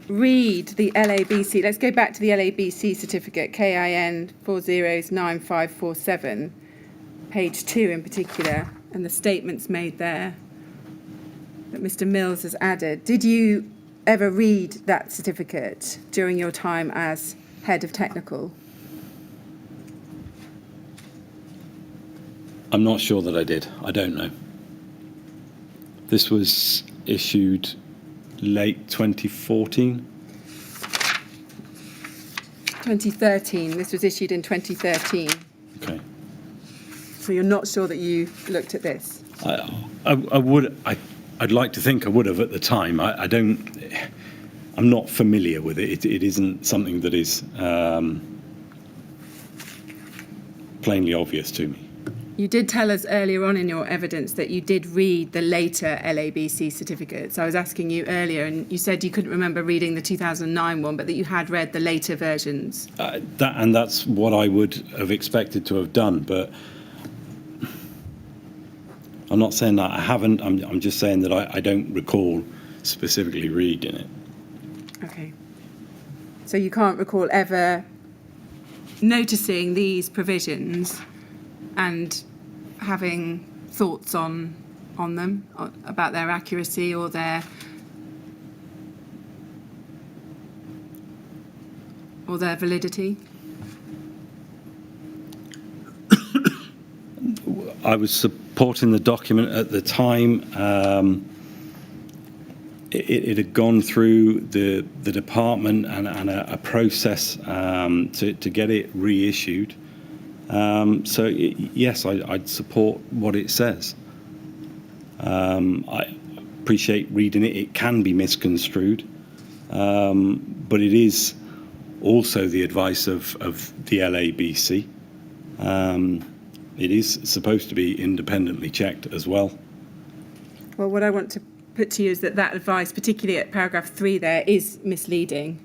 read the LABC? Let's go back to the LABC certificate, KIN 409547, page 2 in particular, and the statements made there that Mr. Mills has added. Did you ever read that certificate during your time as head of technical? I'm not sure that I did. I don't know. This was issued late 2014. 2013. This was issued in 2013. Okay. So you're not sure that you looked at this? I'd like to think I would have at the time. I'm not familiar with it. It isn't something that is plainly obvious to me. You did tell us earlier on in your evidence that you did read the later LABC certificates. I was asking you earlier, and you said you couldn't remember reading the 2009 one, but that you had read the later versions. That's what I would have expected to have done, but I'm not saying that I haven't. I'm just saying that I don't recall specifically reading it. Okay. So you can't recall ever noticing these provisions and having thoughts on them, about their accuracy or their validity? I was supporting the document at the time. It had gone through the department and a process to get it reissued. Yes, I'd support what it says. I appreciate reading it. It can be misconstrued, but it is also the advice of the LABC. It is supposed to be independently checked as well. Well, what I want to put to you is that advice, particularly at paragraph 3 there, is misleading.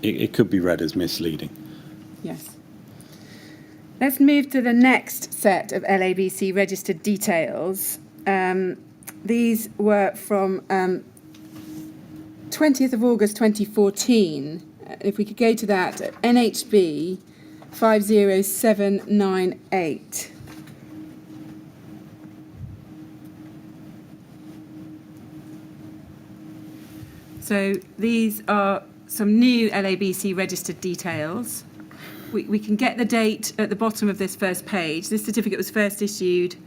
It could be read as misleading. Yes. Let's move to the next set of LABC registered details. These were from 20th of August 2014. If we could go to that, NHB 50798. So these are some new LABC registered details. We can get the date at the bottom of this first page. This certificate was first issued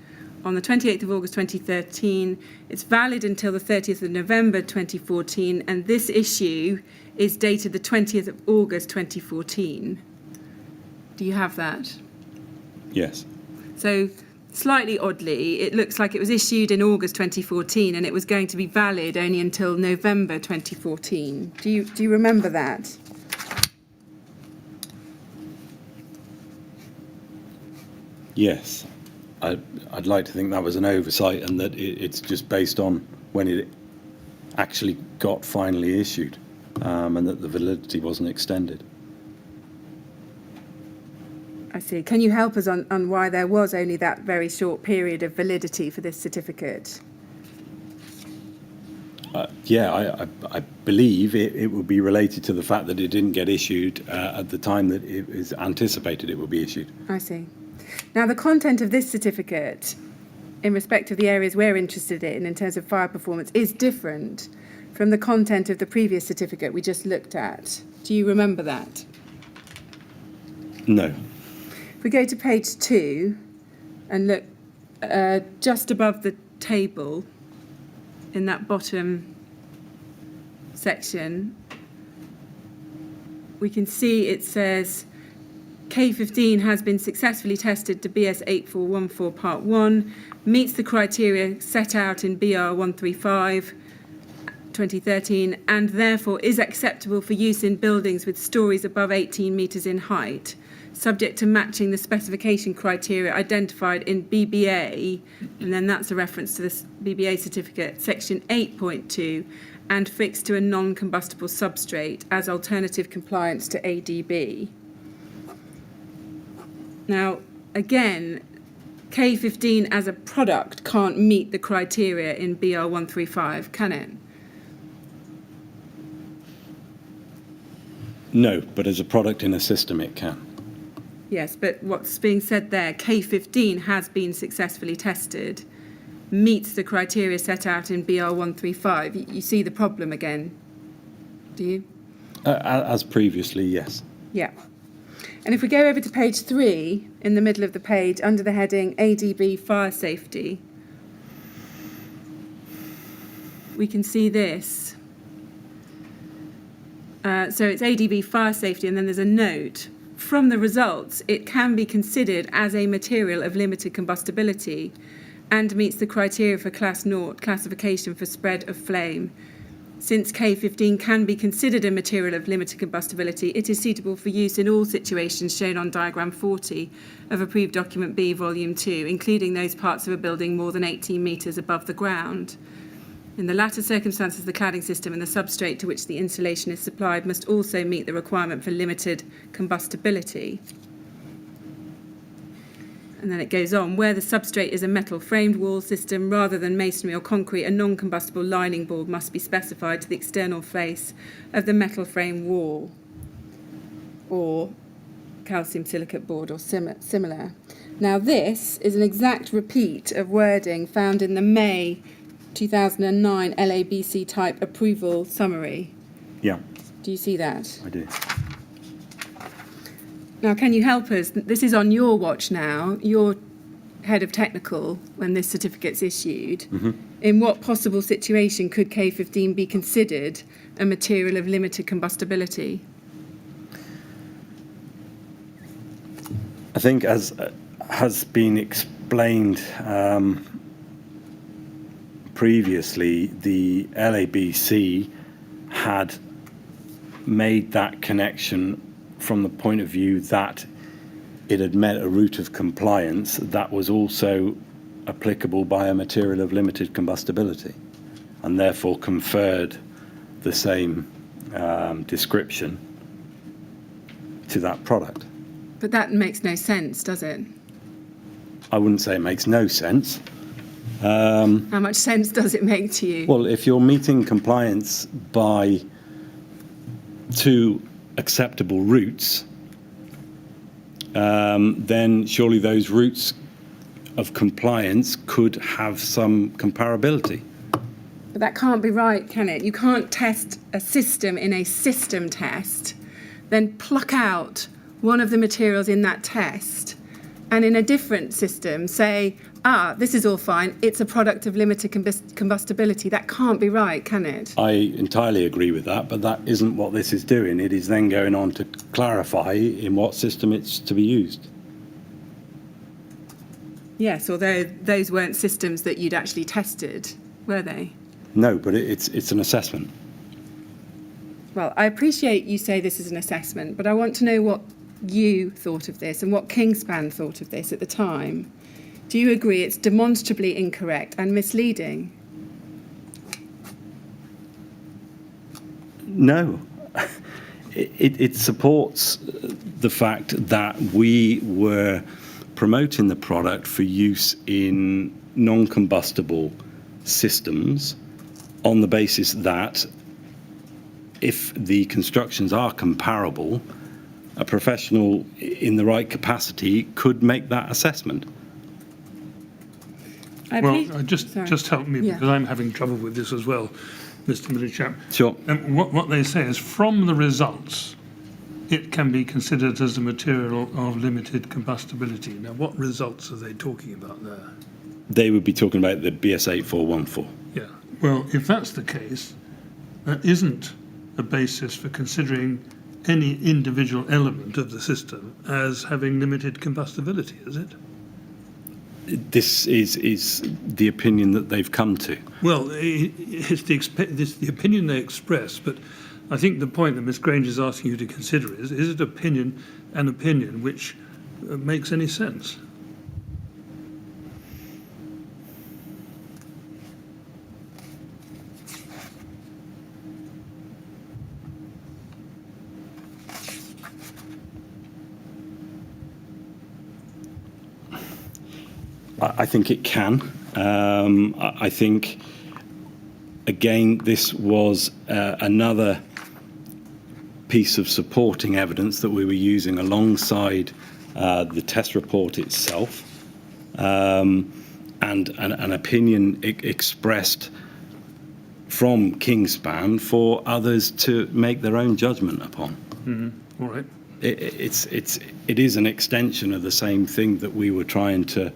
on the 28th of August 2013. It's valid until the 30th of November 2014, and this issue is dated the 20th of August 2014. Do you have that? Yes. So, slightly oddly, it looks like it was issued in August 2014 and it was going to be valid only until November 2014. Do you remember that? Yes. I'd like to think that was an oversight and that it's just based on when it actually got finally issued, and that the validity wasn't extended. I see. Can you help us on why there was only that very short period of validity for this certificate? I believe it would be related to the fact that it didn't get issued at the time that it was anticipated it would be issued. I see. Now, the content of this certificate, in respect of the areas we're interested in terms of fire performance, is different from the content of the previous certificate we just looked at. Do you remember that? No. If we go to page 2 and look just above the table in that bottom section, we can see it says K15 has been successfully tested to BS 8414 Part 1, meets the criteria set out in BR 135 2013, and therefore is acceptable for use in buildings with stories above 18 metres in height, subject to matching the specification criteria identified in BBA, and then that's a reference to this BBA certificate, section 8.2, and fixed to a non-combustible substrate as alternative compliance to ADB. Now, again, K15 as a product can't meet the criteria in BR 135, can it? No, but as a product in a system it can. Yes, but what's being said there, K15 has been successfully tested meets the criteria set out in BR 135, you see the problem again, do you? As previously, yes. Yeah. And if we go over to page 3, in the middle of the page, under the heading ADB Fire Safety, we can see this. So it's ADB Fire Safety, and then there's a note. From the results, it can be considered as a material of limited combustibility and meets the criteria for Class 0 classification for spread of flame. Since K15 can be considered a material of limited combustibility, it is suitable for use in all situations shown on diagram 40 of approved document B, volume 2, including those parts of a building more than 18 metres above the ground. In the latter circumstances, the cladding system and the substrate to which the insulation is supplied must also meet the requirement for limited combustibility. And then it goes on, where the substrate is a metal framed wall system rather than masonry or concrete, a non-combustible lining board must be specified to the external face of the metal frame wall, or calcium silicate board or similar. Now this is an exact repeat of wording found in the May 2009 LABC type approval summary. Yeah. Do you see that? I do. Now, can you help us? This is on your watch now. You're head of technical when this certificate's issued. Mm-hmm. In what possible situation could K15 be considered a material of limited combustibility? I think, as has been explained previously, the LABC had made that connection from the point of view that it had met a route of compliance that was also applicable by a material of limited combustibility, and therefore conferred the same description to that product. But that makes no sense, does it? I wouldn't say it makes no sense. How much sense does it make to you? Well, if you're meeting compliance by two acceptable routes, then surely those routes of compliance could have some comparability. But that can't be right, can it? You can't test a system in a system test, then pluck out one of the materials in that test, and in a different system say, this is all fine, it's a product of limited combustibility. That can't be right, can it? I entirely agree with that, but that isn't what this is doing. It is then going on to clarify in what system it's to be used. Yes, although those weren't systems that you'd actually tested, were they? No, but it's an assessment. Well, I appreciate you say this is an assessment, but I want to know what you thought of this and what Kingspan thought of this at the time. Do you agree it's demonstrably incorrect and misleading? No. It supports the fact that we were promoting the product for use in non-combustible systems on the basis that if the constructions are comparable, a professional in the right capacity could make that assessment. Just help me, because I'm having trouble with this as well, Mr. Millichap. Sure. What they say is, from the results, it can be considered as a material of limited combustibility. Now, what results are they talking about there? They would be talking about the BS 8414. Yeah. Well, if that's the case, that isn't a basis for considering any individual element of the system as having limited combustibility, is it? This is the opinion that they've come to. Well, it's the opinion they express, but I think the point that Miss Grange is asking you to consider is it an opinion which makes any sense? I think it can. I think, again, this was another piece of supporting evidence that we were using alongside the test report itself. and an opinion expressed from Kingspan for others to make their own judgment upon. All right. It is an extension of the same thing that we were trying to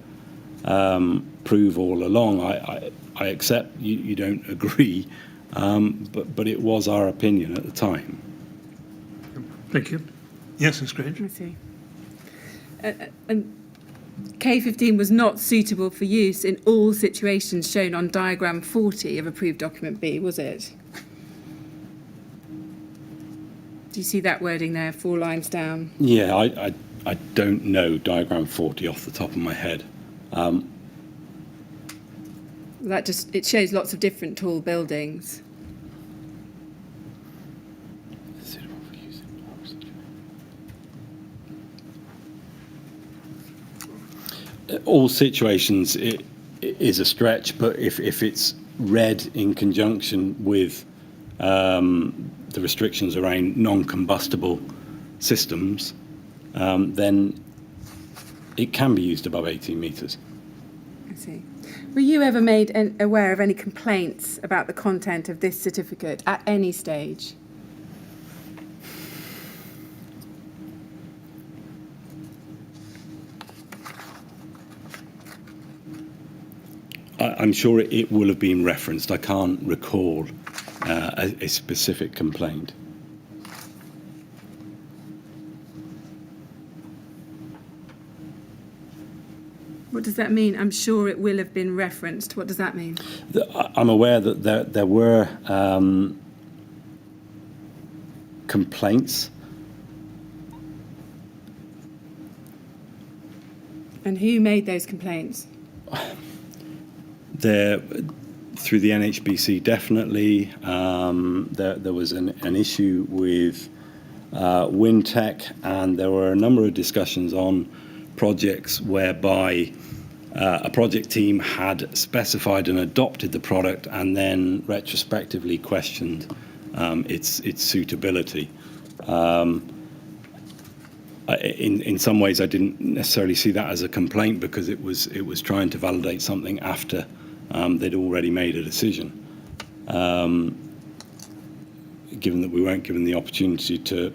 prove all along. I accept you don't agree, but it was our opinion at the time. Thank you. Yes, Ms. Grange. I see. And K15 was not suitable for use in all situations shown on diagram 40 of approved document B, was it? Do you see that wording there, 4 lines down? Yeah, I don't know diagram 40 off the top of my head. That just, it shows lots of different tall buildings. All situations it is a stretch, but if it's read in conjunction with the restrictions around non-combustible systems, then it can be used above 18 metres. I see. Were you ever made aware of any complaints about the content of this certificate at any stage? I'm sure it will have been referenced. I can't recall a specific complaint. What does that mean? I'm sure it will have been referenced. What does that mean? I'm aware that there were complaints. And who made those complaints? Through the NHBC, definitely. There was an issue with Wintech, and there were a number of discussions on projects whereby a project team had specified and adopted the product and then retrospectively questioned its suitability. In some ways, I didn't necessarily see that as a complaint because it was trying to validate something after they'd already made a decision. Given that we weren't given the opportunity to,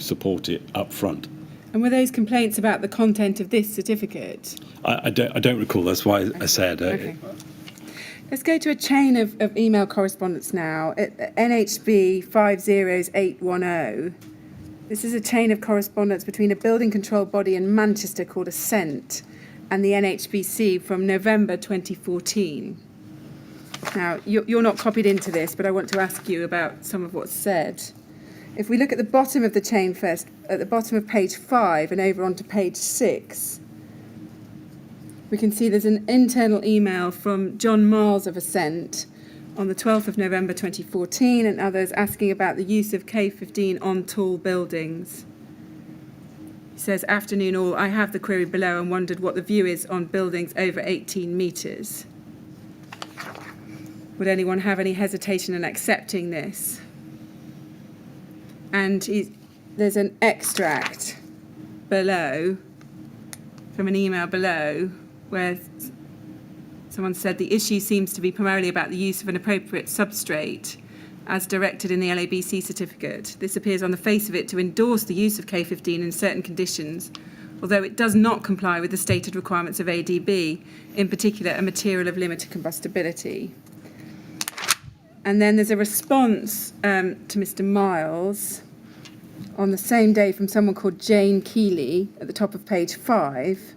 support it up front. And were those complaints about the content of this certificate? I don't recall. That's why I said. Okay. Let's go to a chain of email correspondence now. NHB 50810. This is a chain of correspondence between a building control body in Manchester called Ascent and the NHBC from November 2014. Now, you're not copied into this, but I want to ask you about some of what's said. If we look at the bottom of the chain first, at the bottom of page 5 and over onto page 6, we can see there's an internal email from John Miles of Ascent on the 12th of November 2014 and others asking about the use of K15 on tall buildings. He says, afternoon all, I have the query below and wondered what the view is on buildings over 18 metres. Would anyone have any hesitation in accepting this? And there's an extract below, from an email below, where someone said the issue seems to be primarily about the use of an appropriate substrate as directed in the LABC certificate. This appears on the face of it to endorse the use of K15 in certain conditions, although it does not comply with the stated requirements of ADB, in particular a material of limited combustibility. And then there's a response to Mr. Miles on the same day from someone called Jane Keeley at the top of page 5.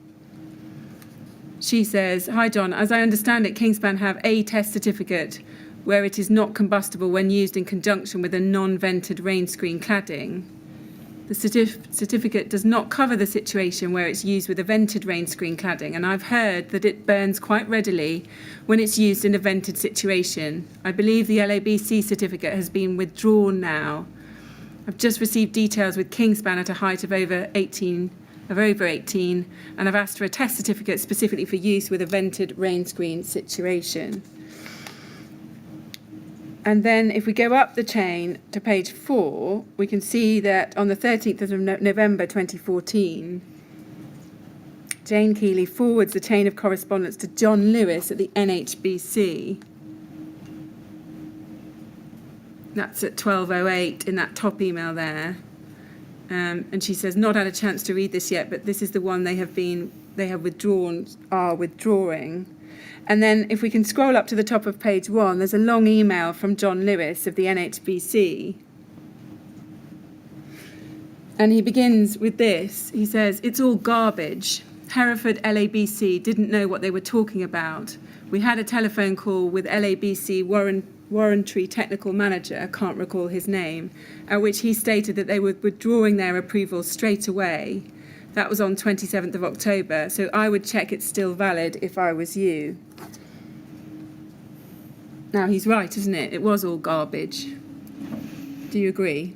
She says, hi John, as I understand it, Kingspan have a test certificate where it is not combustible when used in conjunction with a non-vented rain screen cladding. The certificate does not cover the situation where it's used with a vented rain screen cladding, and I've heard that it burns quite readily when it's used in a vented situation. I believe the LABC certificate has been withdrawn now. I've just received details with Kingspan at a height of over 18, and I've asked for a test certificate specifically for use with a vented rain screen situation. And then if we go up the chain to page 4, we can see that on the 13th of November 2014, Jane Keeley forwards the chain of correspondence to John Lewis at the NHBC. That's at 12:08 in that top email there. And she says, not had a chance to read this yet, but this is the one they have withdrawing. And then if we can scroll up to the top of page 1, there's a long email from John Lewis of the NHBC. And he begins with this. He says, it's all garbage. Hereford LABC didn't know what they were talking about. We had a telephone call with LABC warrantry technical manager, can't recall his name, at which he stated that they were withdrawing their approval straight away. That was on 27th of October, so I would check it's still valid if I was you. Now, he's right, isn't it? It was all garbage. Do you agree?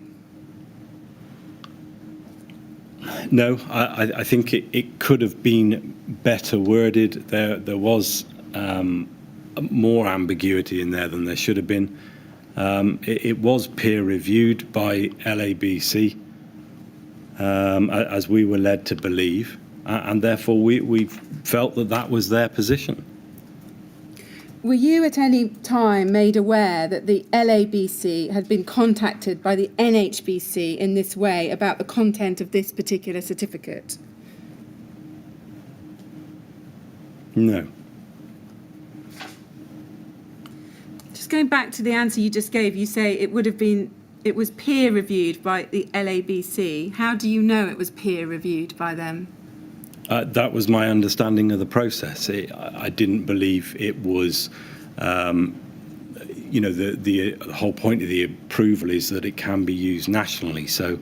No, I think it could have been better worded. There was more ambiguity in there than there should have been. It was peer reviewed by LABC, as we were led to believe, and therefore we felt that was their position. Were you at any time made aware that the LABC had been contacted by the NHBC in this way about the content of this particular certificate? No. Just going back to the answer you just gave, you say it was peer reviewed by the LABC. How do you know it was peer reviewed by them? That was my understanding of the process. I didn't believe it was, the whole point of the approval is that it can be used nationally. So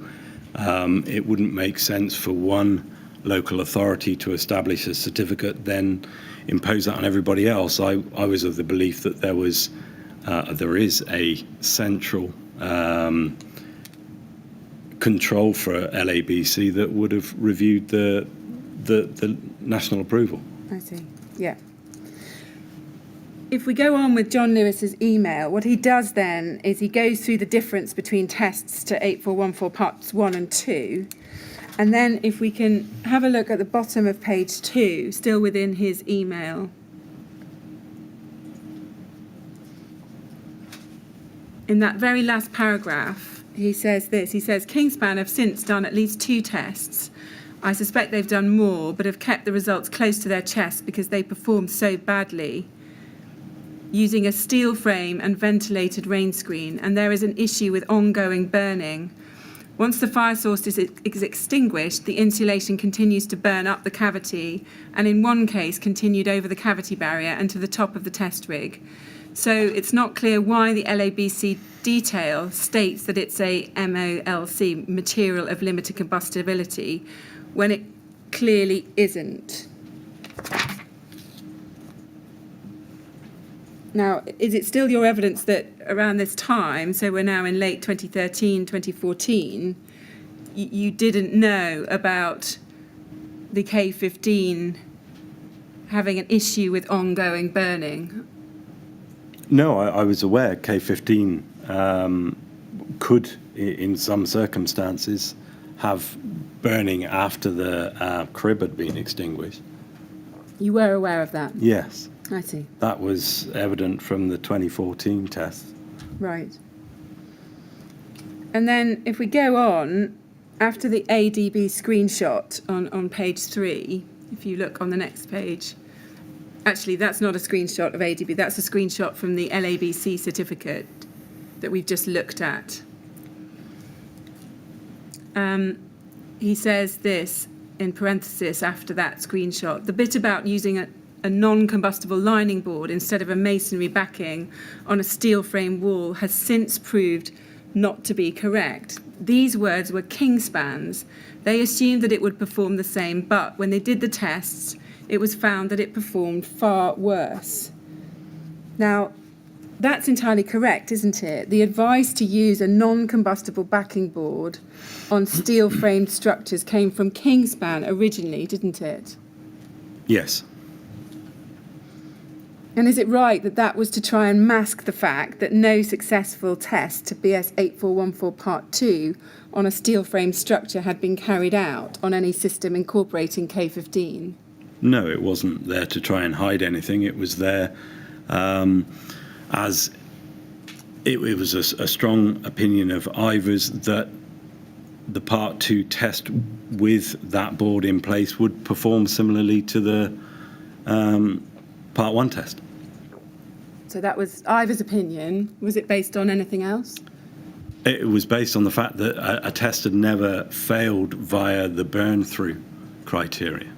it wouldn't make sense for one local authority to establish a certificate, then impose that on everybody else. I was of the belief that there is a central control for LABC that would have reviewed the national approval. I see, yeah. If we go on with John Lewis's email, what he does then is he goes through the difference between tests to 8414 parts 1 and 2. And then if we can have a look at the bottom of page 2, still within his email. In that very last paragraph, he says this. He says, Kingspan have since done at least 2 tests. I suspect they've done more, but have kept the results close to their chest because they performed so badly, using a steel frame and ventilated rain screen, and there is an issue with ongoing burning. Once the fire source is extinguished, the insulation continues to burn up the cavity, and in one case continued over the cavity barrier and to the top of the test rig. So it's not clear why the LABC detail states that it's a MOLC, material of limited combustibility, when it clearly isn't. Now, is it still your evidence that around this time, so we're now in late 2013, 2014, you didn't know about the K15 having an issue with ongoing burning? No, I was aware K15 could, in some circumstances, have burning after the crib had been extinguished. You were aware of that? Yes. I see. That was evident from the 2014 test. Right. And then if we go on, after the ADB screenshot on page 3, if you look on the next page, actually that's not a screenshot of ADB, that's a screenshot from the LABC certificate that we've just looked at. He says this in parenthesis after that screenshot, the bit about using a non-combustible lining board instead of a masonry backing on a steel frame wall has since proved not to be correct. These words were Kingspan's. They assumed that it would perform the same, but when they did the tests, it was found that it performed far worse. Now, that's entirely correct, isn't it? The advice to use a non-combustible backing board on steel-framed structures came from Kingspan originally, didn't it? Yes. And is it right that that was to try and mask the fact that no successful test to BS 8414 Part 2 on a steel-framed structure had been carried out on any system incorporating K15? No, it wasn't there to try and hide anything. It was there as it was a strong opinion of Ivers that the Part 2 test with that board in place would perform similarly to the Part 1 test. So that was Ivers' opinion. Was it based on anything else? It was based on the fact that a test had never failed via the burn-through criteria.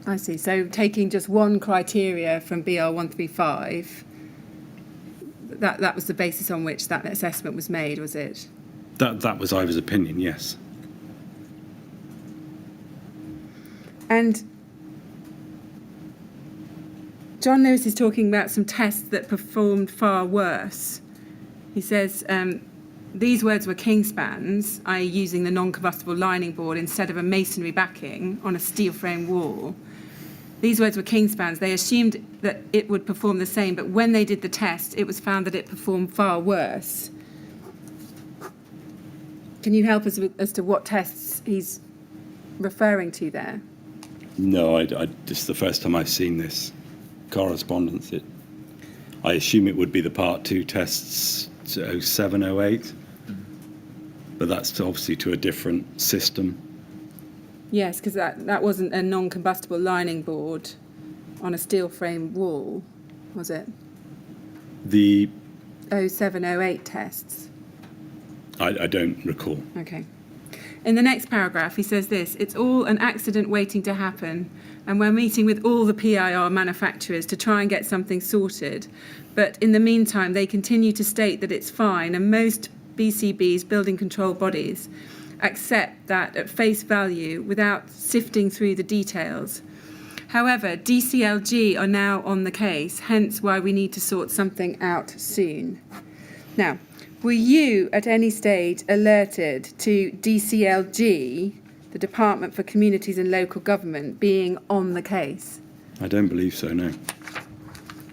I see. So taking just one criteria from BR 135, that was the basis on which that assessment was made, was it? That was Ivers' opinion, yes. And John Lewis is talking about some tests that performed far worse. He says these words were Kingspans, i.e. using the non-combustible lining board instead of a masonry backing on a steel frame wall. These words were Kingspans. They assumed that it would perform the same, but when they did the test, it was found that it performed far worse. Can you help us as to what tests he's referring to there? No, this is the first time I've seen this correspondence. I assume it would be the Part 2 tests to 07, 08, but that's obviously to a different system. Yes, because that wasn't a non-combustible lining board on a steel frame wall, was it? The 07, 08 tests. I don't recall. Okay. In the next paragraph, he says this: it's all an accident waiting to happen, and we're meeting with all the PIR manufacturers to try and get something sorted. But in the meantime, they continue to state that it's fine, and most BCB's building control bodies accept that at face value without sifting through the details. However, DCLG are now on the case, hence why we need to sort something out soon. Now, were you at any stage alerted to DCLG, the Department for Communities and Local Government, being on the case? I don't believe so, no.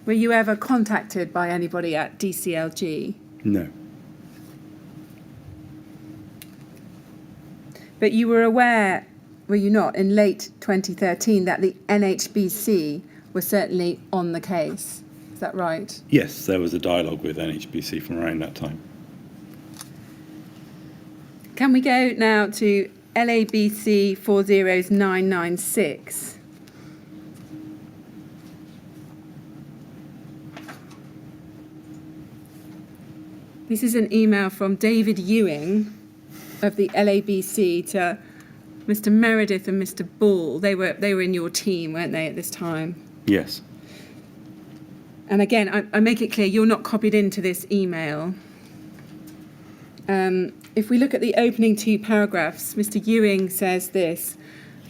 Were you ever contacted by anybody at DCLG? No. But you were aware, were you not, in late 2013 that the NHBC were certainly on the case? Is that right? Yes, there was a dialogue with NHBC from around that time. Can we go now to LABC 40996? This is an email from David Ewing of the LABC to Mr. Meredith and Mr. Ball. They were in your team, weren't they, at this time? Yes. And again, I make it clear you're not copied into this email. If we look at the opening two paragraphs, Mr. Ewing says this: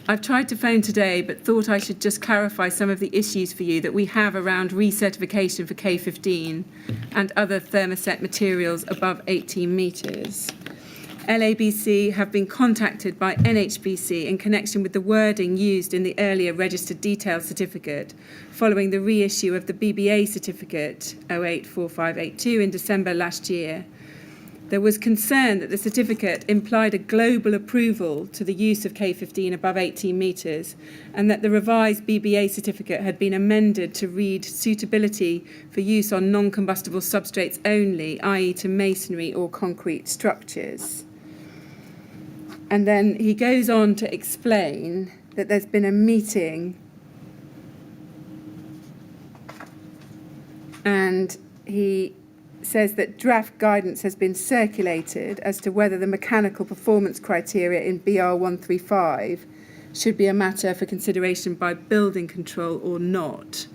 I've tried to phone today, but thought I should just clarify some of the issues for you that we have around recertification for K15 and other thermoset materials above 18 metres. LABC have been contacted by NHBC in connection with the wording used in the earlier registered details certificate following the reissue of the BBA certificate 084582 in December last year. There was concern that the certificate implied a global approval to the use of K15 above 18 metres and that the revised BBA certificate had been amended to read suitability for use on non-combustible substrates only, i.e. to masonry or concrete structures. And then he goes on to explain that there's been a meeting and he says that draft guidance has been circulated as to whether the mechanical performance criteria in BR 135 should be a matter for consideration by building control or not.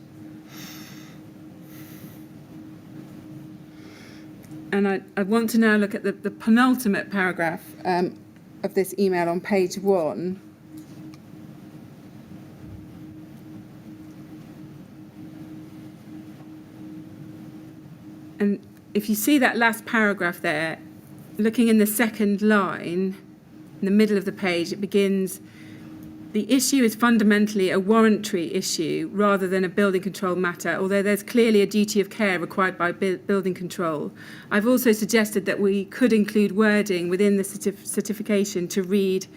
And I want to now look at the penultimate paragraph of this email on page 1. And if you see that last paragraph there, looking in the second line, in the middle of the page, it begins, the issue is fundamentally a warrantry issue rather than a building control matter, although there's clearly a duty of care required by building control. I've also suggested that we could include wording within the certification to read,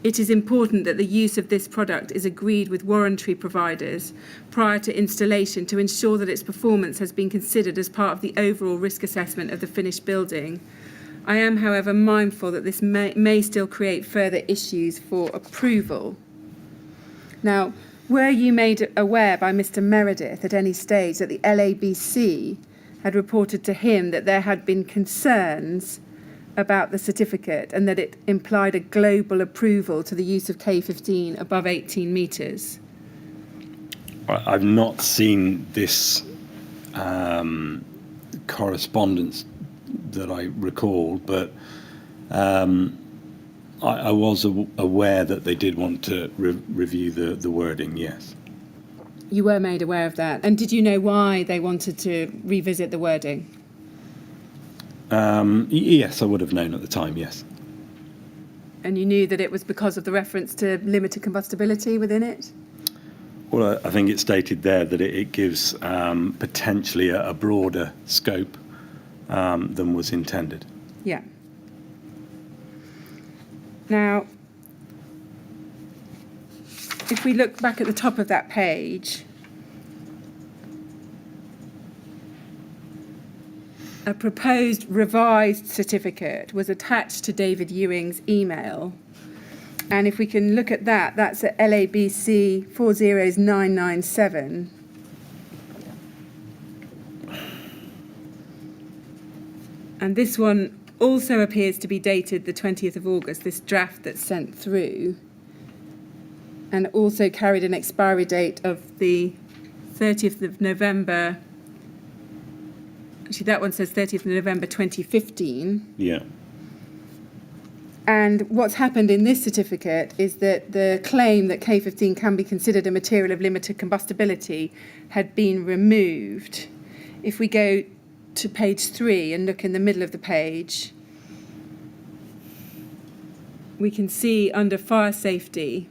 it is important that the use of this product is agreed with warranty providers prior to installation to ensure that its performance has been considered as part of the overall risk assessment of the finished building. I am, however, mindful that this may still create further issues for approval. Now, were you made aware by Mr. Meredith at any stage that the LABC had reported to him that there had been concerns about the certificate and that it implied a global approval to the use of K15 above 18 metres? I've not seen this correspondence that I recall, but I was aware that they did want to review the wording, yes. You were made aware of that. And did you know why they wanted to revisit the wording? Yes, I would have known at the time, yes. And you knew that it was because of the reference to limited combustibility within it? Well, I think it's stated there that it gives potentially a broader scope than was intended. Yeah. Now, if we look back at the top of that page, a proposed revised certificate was attached to David Ewing's email. And if we can look at that, that's at LABC 40997. And this one also appears to be dated the 20th of August, this draft that's sent through, and also carried an expiry date of the 30th of November. Actually, that one says 30th of November 2015. Yeah. And what's happened in this certificate is that the claim that K15 can be considered a material of limited combustibility had been removed. If we go to page 3 and look in the middle of the page, we can see under fire safety,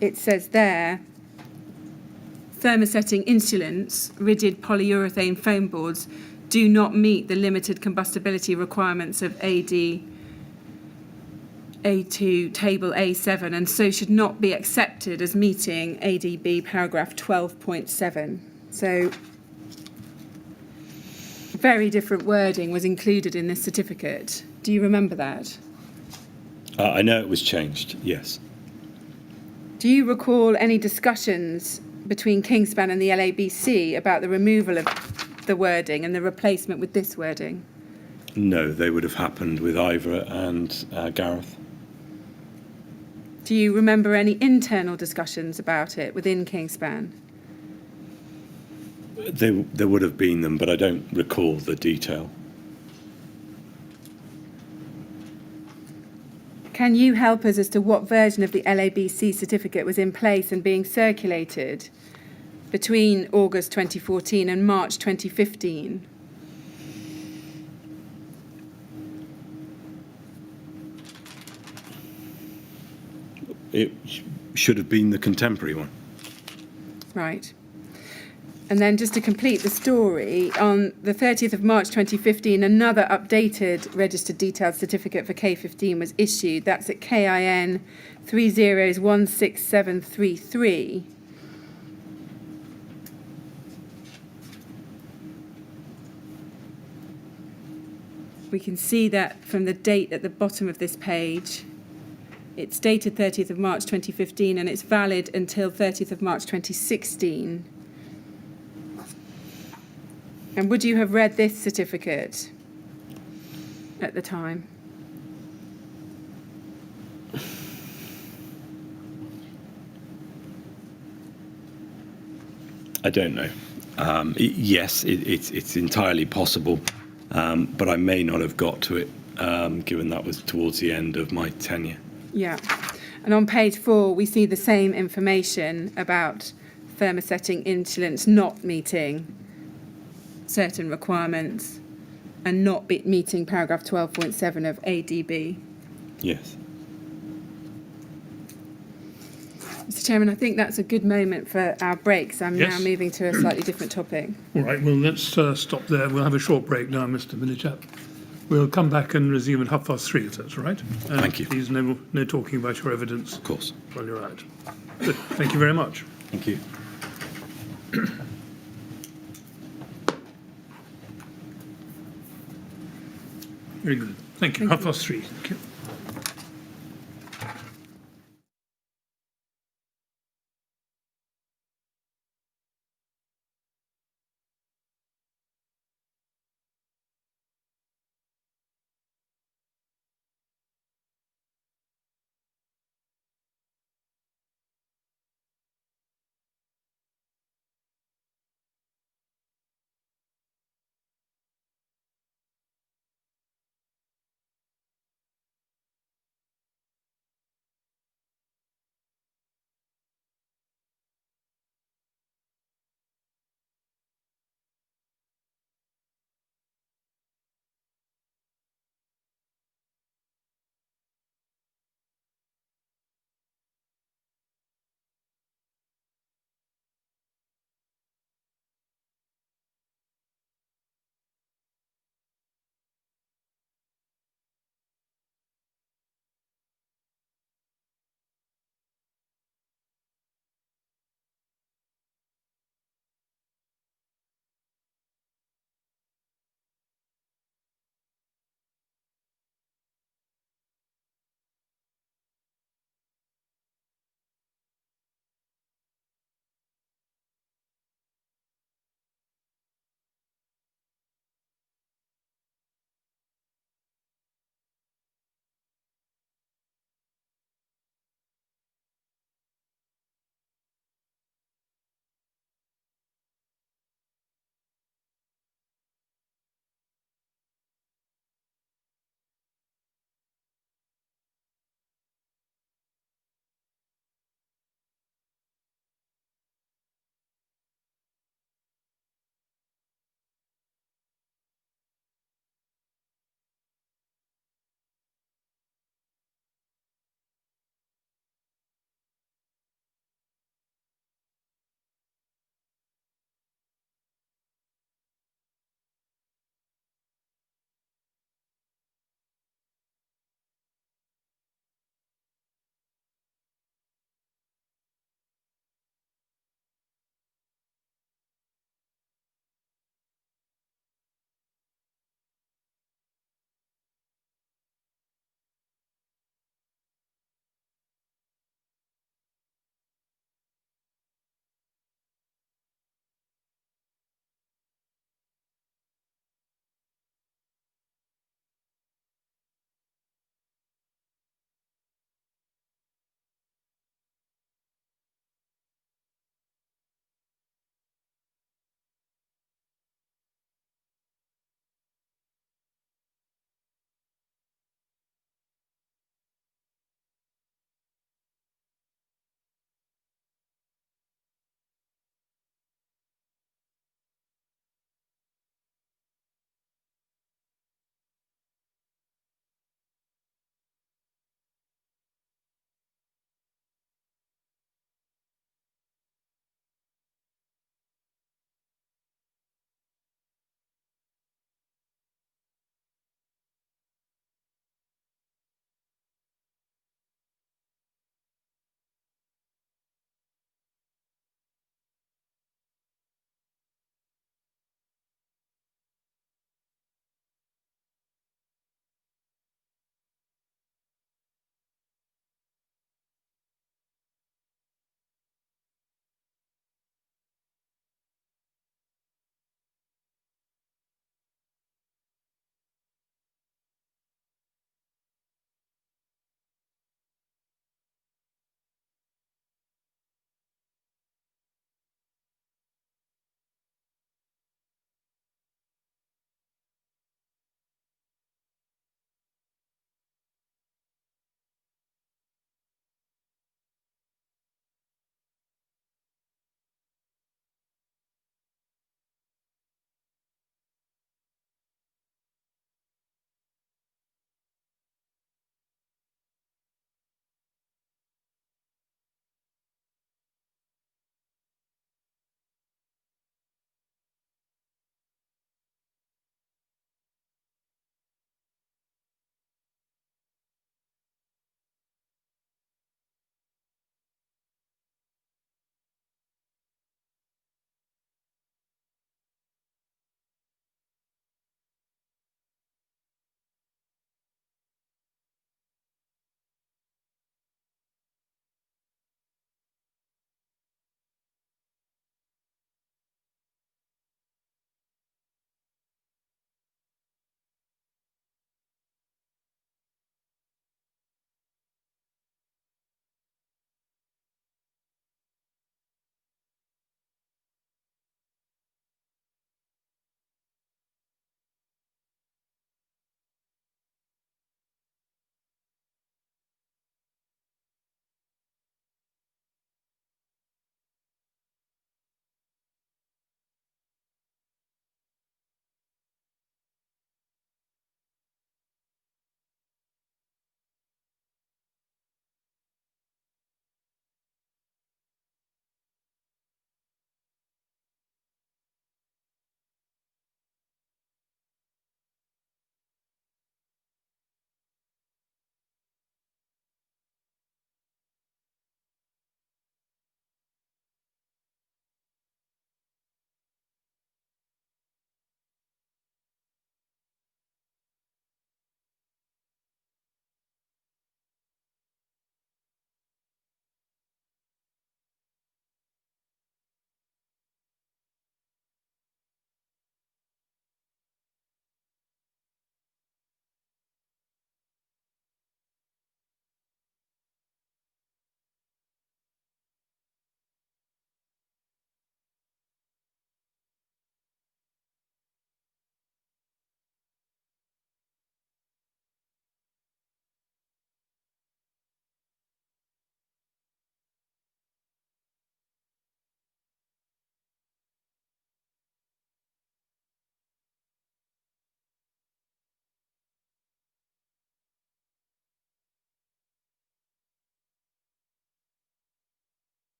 it says there, thermosetting insulants, rigid polyurethane foam boards, do not meet the limited combustibility requirements of AD A2 table A7 and so should not be accepted as meeting ADB paragraph 12.7. So very different wording was included in this certificate. Do you remember that? I know it was changed, yes. Do you recall any discussions between Kingspan and the LABC about the removal of the wording and the replacement with this wording? No, they would have happened with Ivor and Gareth. Do you remember any internal discussions about it within Kingspan? There would have been them, but I don't recall the detail. Can you help us as to what version of the LABC certificate was in place and being circulated between August 2014 and March 2015? It should have been the contemporary one. Right. And then just to complete the story, on the 30th of March 2015, another updated registered detailed certificate for K15 was issued. That's at KIN 3016733. We can see that from the date at the bottom of this page. It's dated 30th of March 2015 and it's valid until 30th of March 2016. And would you have read this certificate at the time? I don't know. Yes, it's entirely possible, but I may not have got to it, given that was towards the end of my tenure. Yeah. And on page 4, we see the same information about thermosetting insulants not meeting certain requirements and not meeting paragraph 12.7 of ADB. Yes. Mr. Chairman, I think that's a good moment for our break, so I'm Yes. now moving to a slightly different topic. All right, well, let's stop there. We'll have a short break now, Mr. Millichap. We'll come back and resume at 3:30, if that's all right. Thank you. Please, no talking about your evidence Of course. while you're out. Good. Thank you very much. Thank you. Very good. Thank you. Thank you. 3:30. Thank you.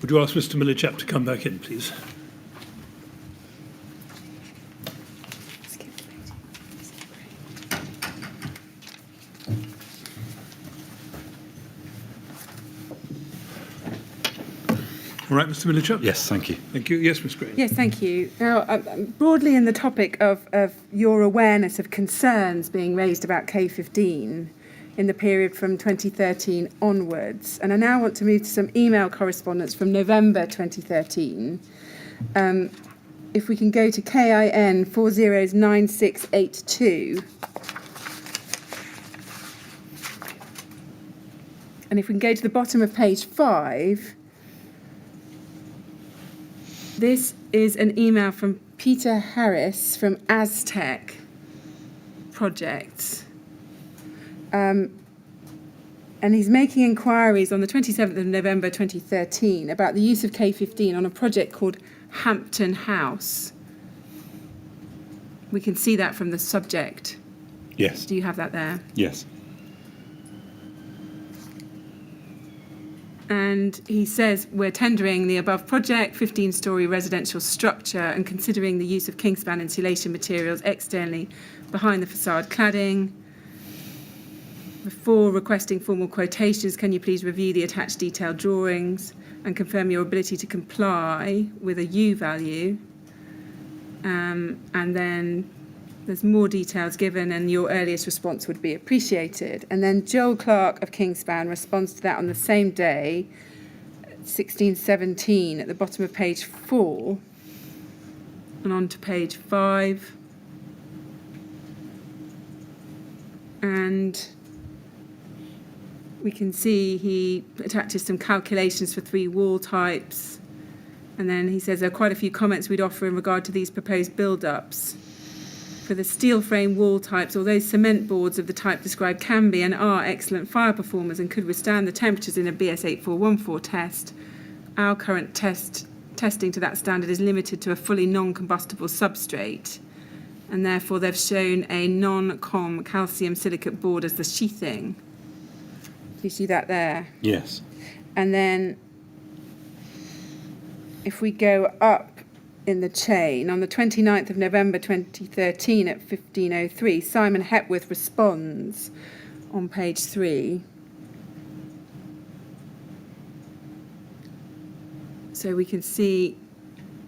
Would you ask Mr. Millichap to come back in, please? All right, Mr. Millichap? Yes, thank you. Thank you. Yes, Ms. Gray. Yes, thank you. Now, broadly in the topic of your awareness of concerns being raised about K15 in the period from 2013 onwards, and I now want to move to some email correspondence from November 2013. If we can go to KIN 409682. And if we can go to the bottom of page 5, this is an email from Peter Harris from Aztec Projects. And he's making inquiries on the 27th of November 2013 about the use of K15 on a project called Hampton House. We can see that from the subject. Yes. Do you have that there? Yes. And he says, we're tendering the above project, 15-storey residential structure, and considering the use of Kingspan insulation materials externally behind the facade cladding. Before requesting formal quotations, can you please review the attached detailed drawings and confirm your ability to comply with a U value? And then there's more details given, and your earliest response would be appreciated. And then Joel Clark of Kingspan responds to that on the same day, 1617, at the bottom of page 4, and on to page 5. And we can see he attaches some calculations for 3 wall types. And then he says there are quite a few comments we'd offer in regard to these proposed build-ups. For the steel frame wall types, although cement boards of the type described can be and are excellent fire performers and could withstand the temperatures in a BS 8414 test, our current testing to that standard is limited to a fully non-combustible substrate, and therefore they've shown a non-com calcium silicate board as the sheathing. Do you see that there? Yes. And then if we go up in the chain, on the 29th of November 2013 at 15:03, Simon Hepworth responds on page 3. So we can see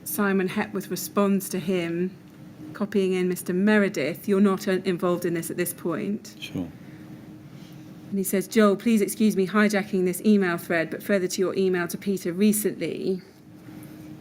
Simon Hepworth responds to him, copying in Mr. Meredith. You're not involved in this at this point. Sure. And he says, Joel, please excuse me hijacking this email thread, but further to your email to Peter recently.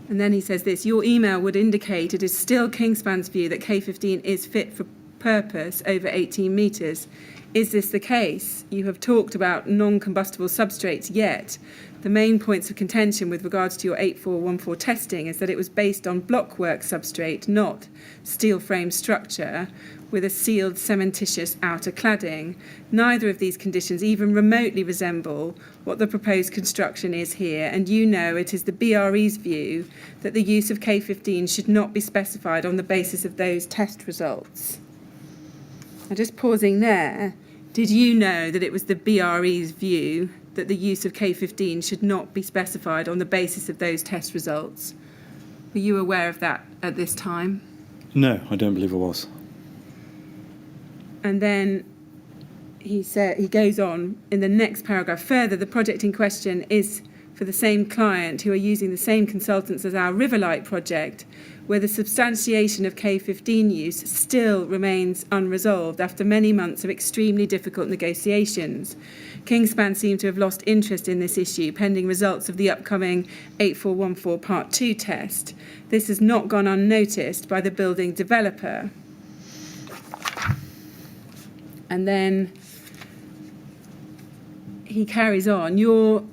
And then he says this, your email would indicate it is still Kingspan's view that K15 is fit for purpose over 18 metres. Is this the case? You have talked about non-combustible substrates, yet the main points of contention with regards to your 8414 testing is that it was based on blockwork substrate, not steel frame structure, with a sealed cementitious outer cladding. Neither of these conditions even remotely resemble what the proposed construction is here, and you know it is the BRE's view that the use of K15 should not be specified on the basis of those test results. Now, just pausing there, did you know that it was the BRE's view that the use of K15 should not be specified on the basis of those test results? Were you aware of that at this time? No, I don't believe I was. And then he goes on in the next paragraph. Further, the project in question is for the same client who are using the same consultants as our Riverlight project, where the substantiation of K15 use still remains unresolved after many months of extremely difficult negotiations. Kingspan seem to have lost interest in this issue pending results of the upcoming 8414 Part 2 test. This has not gone unnoticed by the building developer. And then he carries on. Your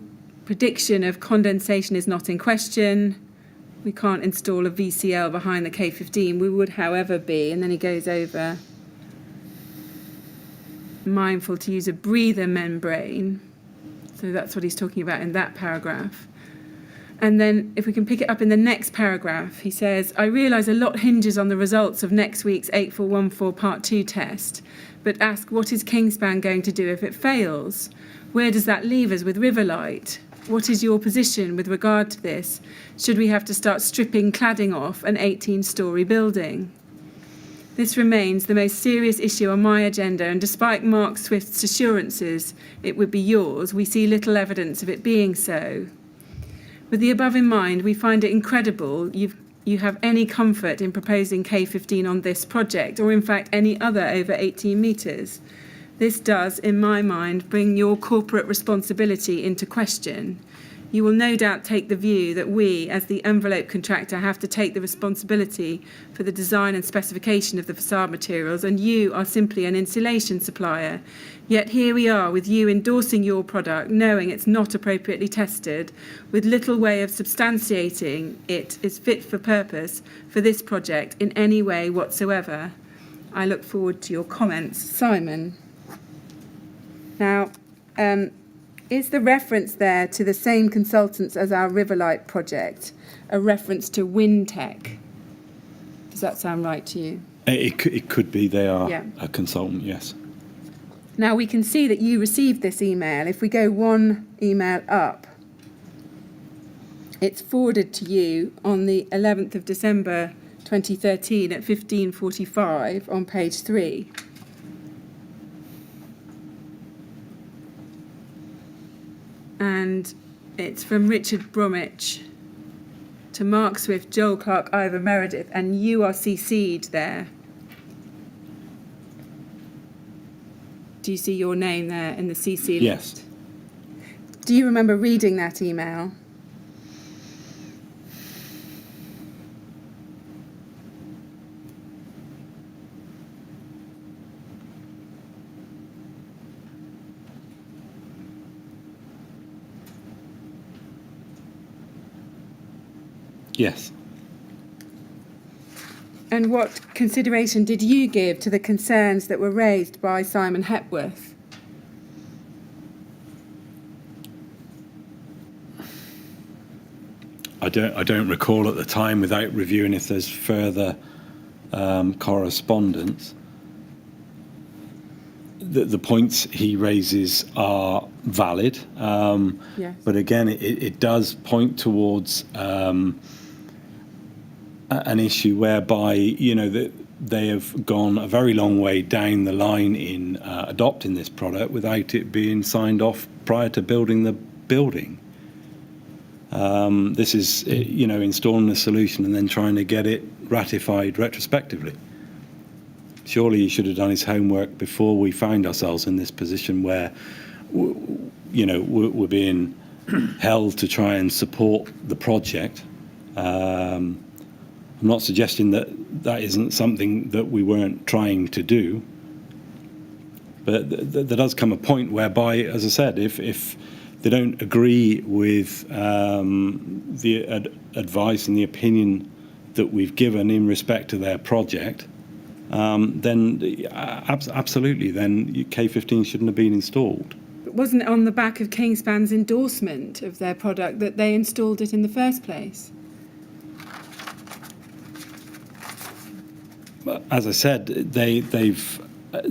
prediction of condensation is not in question. We can't install a VCL behind the K15. We would, however, be, and then he goes over, mindful to use a breather membrane. So that's what he's talking about in that paragraph. And then if we can pick it up in the next paragraph, he says, I realise a lot hinges on the results of next week's 8414 Part 2 test, but ask, what is Kingspan going to do if it fails? Where does that leave us with Riverlight? what is your position with regard to this? Should we have to start stripping cladding off an 18-storey building? This remains the most serious issue on my agenda, and despite Mark Swift's assurances it would be yours, we see little evidence of it being so. With the above in mind, we find it incredible you have any comfort in proposing K15 on this project, or in fact any other over 18 metres. This does, in my mind, bring your corporate responsibility into question. You will no doubt take the view that we, as the envelope contractor, have to take the responsibility for the design and specification of the facade materials, and you are simply an insulation supplier. Yet here we are with you endorsing your product, knowing it's not appropriately tested, with little way of substantiating it is fit for purpose for this project in any way whatsoever. I look forward to your comments. Simon. Now, is the reference there to the same consultants as our Riverlight project a reference to Wintech? Does that sound right to you? It could be. They are a consultant, yes. Now, we can see that you received this email. If we go one email up, it's forwarded to you on the 11th of December 2013 at 15:45 on page 3. And it's from Richard Bromwich to Mark Swift, Joel Clark, Ivor Meredith, and you are CC'd there. Do you see your name there in the CC list? Yes. Do you remember reading that email? Yes. And what consideration did you give to the concerns that were raised by Simon Hepworth? I don't recall at the time, without reviewing if there's further correspondence. The points he raises are valid, Yes. but again, it does point towards an issue whereby, you know, that they have gone a very long way down the line in adopting this product without it being signed off prior to building the building. This is, you know, installing a solution and then trying to get it ratified retrospectively. Surely he should have done his homework before we found ourselves in this position where, you know, we're being held to try and support the project. I'm not suggesting that that isn't something that we weren't trying to do, but there does come a point whereby, as I said, if they don't agree with the advice and the opinion that we've given in respect to their project, then absolutely, then K15 shouldn't have been installed. But wasn't it on the back of Kingspan's endorsement of their product that they installed it in the first place? As I said, they've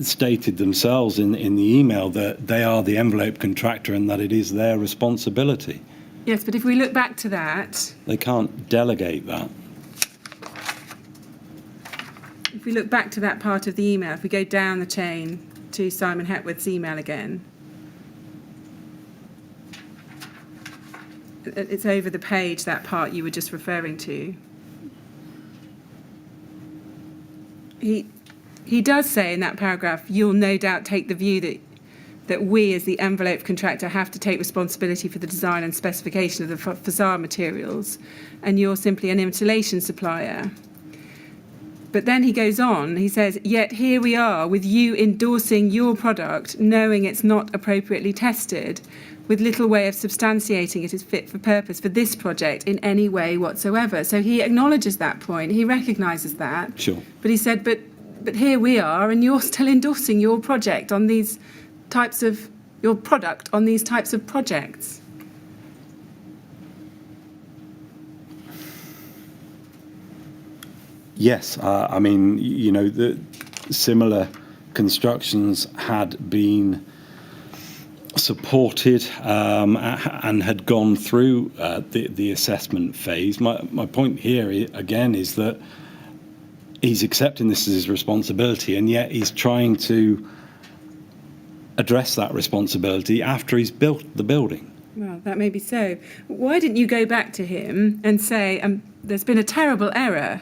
stated themselves in the email that they are the envelope contractor and that it is their responsibility. Yes, but if we look back to that... They can't delegate that. If we look back to that part of the email, if we go down the chain to Simon Hepworth's email again, it's over the page, that part you were just referring to. He does say in that paragraph, you'll no doubt take the view that we as the envelope contractor have to take responsibility for the design and specification of the facade materials, and you're simply an insulation supplier. But then he goes on, he says, yet here we are with you endorsing your product, knowing it's not appropriately tested, with little way of substantiating it as fit for purpose for this project in any way whatsoever. So he acknowledges that point, he recognises that. Sure. But he said, but here we are, and you're still endorsing your project on these types of, your product on these types of projects. Yes, I mean, you know, the similar constructions had been supported and had gone through the assessment phase. My point here again is that he's accepting this as his responsibility, and yet he's trying to address that responsibility after he's built the building. Well, that may be so. Why didn't you go back to him and say, there's been a terrible error.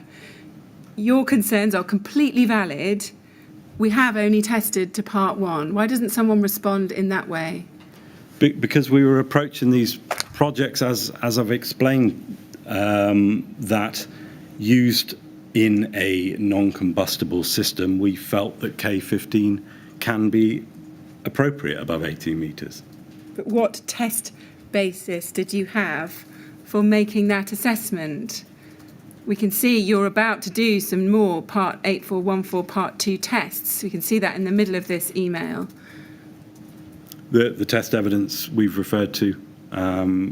Your concerns are completely valid. We have only tested to part 1. Why doesn't someone respond in that way? Because we were approaching these projects, as I've explained, that used in a non-combustible system, we felt that K15 can be appropriate above 18 metres. But what test basis did you have for making that assessment? We can see you're about to do some more Part 8414 Part 2 tests. We can see that in the middle of this email. The test evidence we've referred to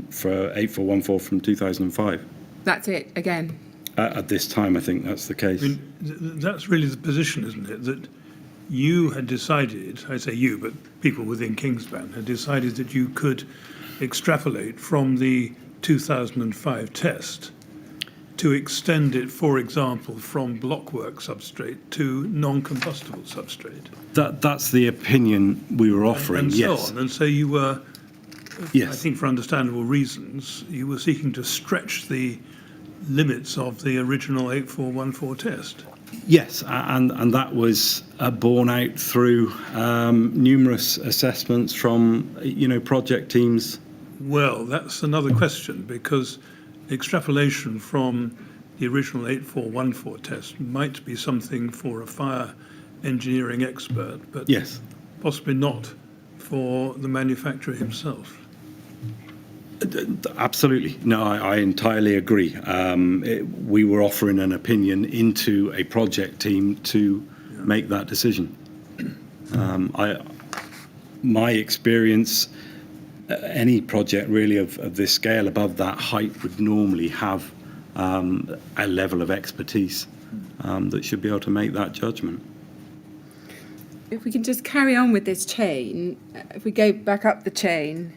for 8414 from 2005. That's it, again. At this time, I think that's the case. I mean, that's really the position, isn't it? That you had decided, I say you, but people within Kingspan had decided that you could extrapolate from the 2005 test to extend it, for example, from blockwork substrate to non-combustible substrate. That's the opinion we were offering, and yes. so on. And so you were, Yes. I think for understandable reasons, you were seeking to stretch the limits of the original 8414 test. Yes, and that was borne out through numerous assessments from, project teams. Well, that's another question, because extrapolation from the original 8414 test might be something for a fire engineering expert, but Yes. possibly not for the manufacturer himself. Absolutely. No, I entirely agree. We were offering an opinion into a project team to make that decision. My experience, any project really of this scale above that height would normally have a level of expertise that should be able to make that judgment. If we can just carry on with this chain, if we go back up the chain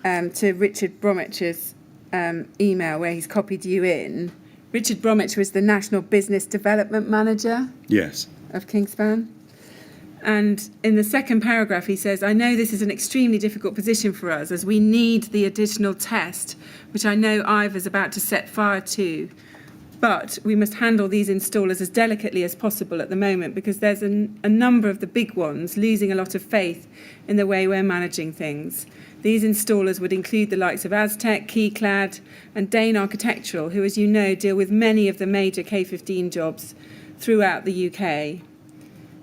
to Richard Bromwich's email where he's copied you in. Richard Bromwich was the National Business Development Manager Yes. of Kingspan. And in the second paragraph, he says, I know this is an extremely difficult position for us as we need the additional test, which I know Ivor's about to set fire to. But we must handle these installers as delicately as possible at the moment because there's a number of the big ones losing a lot of faith in the way we're managing things. These installers would include the likes of Aztec, Keyclad and Dane Architectural, who, as you know, deal with many of the major K15 jobs throughout the UK.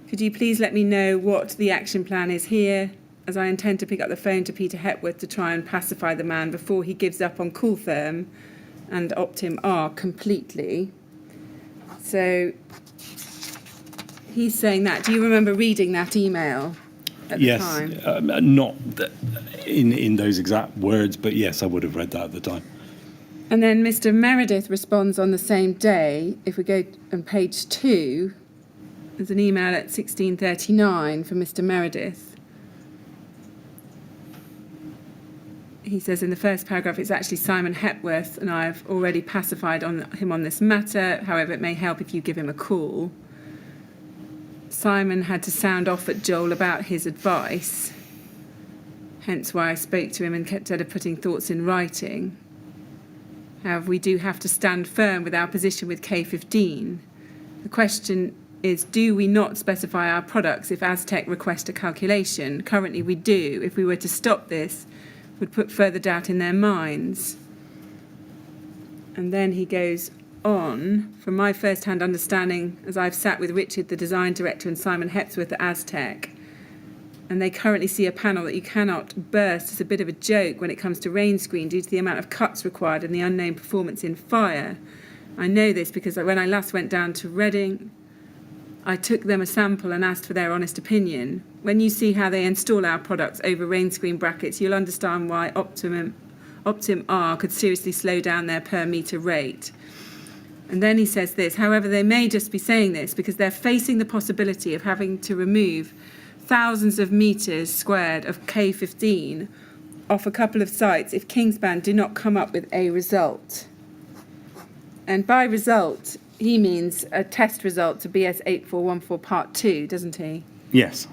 Could you please let me know what the action plan is here, as I intend to pick up the phone to Peter Hepworth to try and pacify the man before he gives up on Cooltherm and Optim R completely. So he's saying that. Do you remember reading that email at the time? Yes, not in those exact words, but yes, I would have read that at the time. And then Mr. Meredith responds on the same day. If we go on page 2, there's an email at 16:39 from Mr. Meredith. He says in the first paragraph, it's actually Simon Hepworth, and I've already pacified him on this matter. However, it may help if you give him a call. Simon had to sound off at Joel about his advice, hence why I spoke to him instead of putting thoughts in writing. However, we do have to stand firm with our position with K15. The question is, do we not specify our products if Aztec request a calculation? Currently we do. If we were to stop this, would put further doubt in their minds. And then he goes on, from my first-hand understanding, as I've sat with Richard, the design director, and Simon Hepworth at Aztec, and they currently see a panel that you cannot burst as a bit of a joke when it comes to rain screen due to the amount of cuts required and the unknown performance in fire. I know this because when I last went down to Reading, I took them a sample and asked for their honest opinion. When you see how they install our products over rain screen brackets, you'll understand why Optim R could seriously slow down their per metre rate. And then he says this, however, they may just be saying this because they're facing the possibility of having to remove thousands of metres squared of K15 off a couple of sites if Kingspan do not come up with a result. And by result, he means a test result to BS 8414 Part 2, doesn't he? Yes.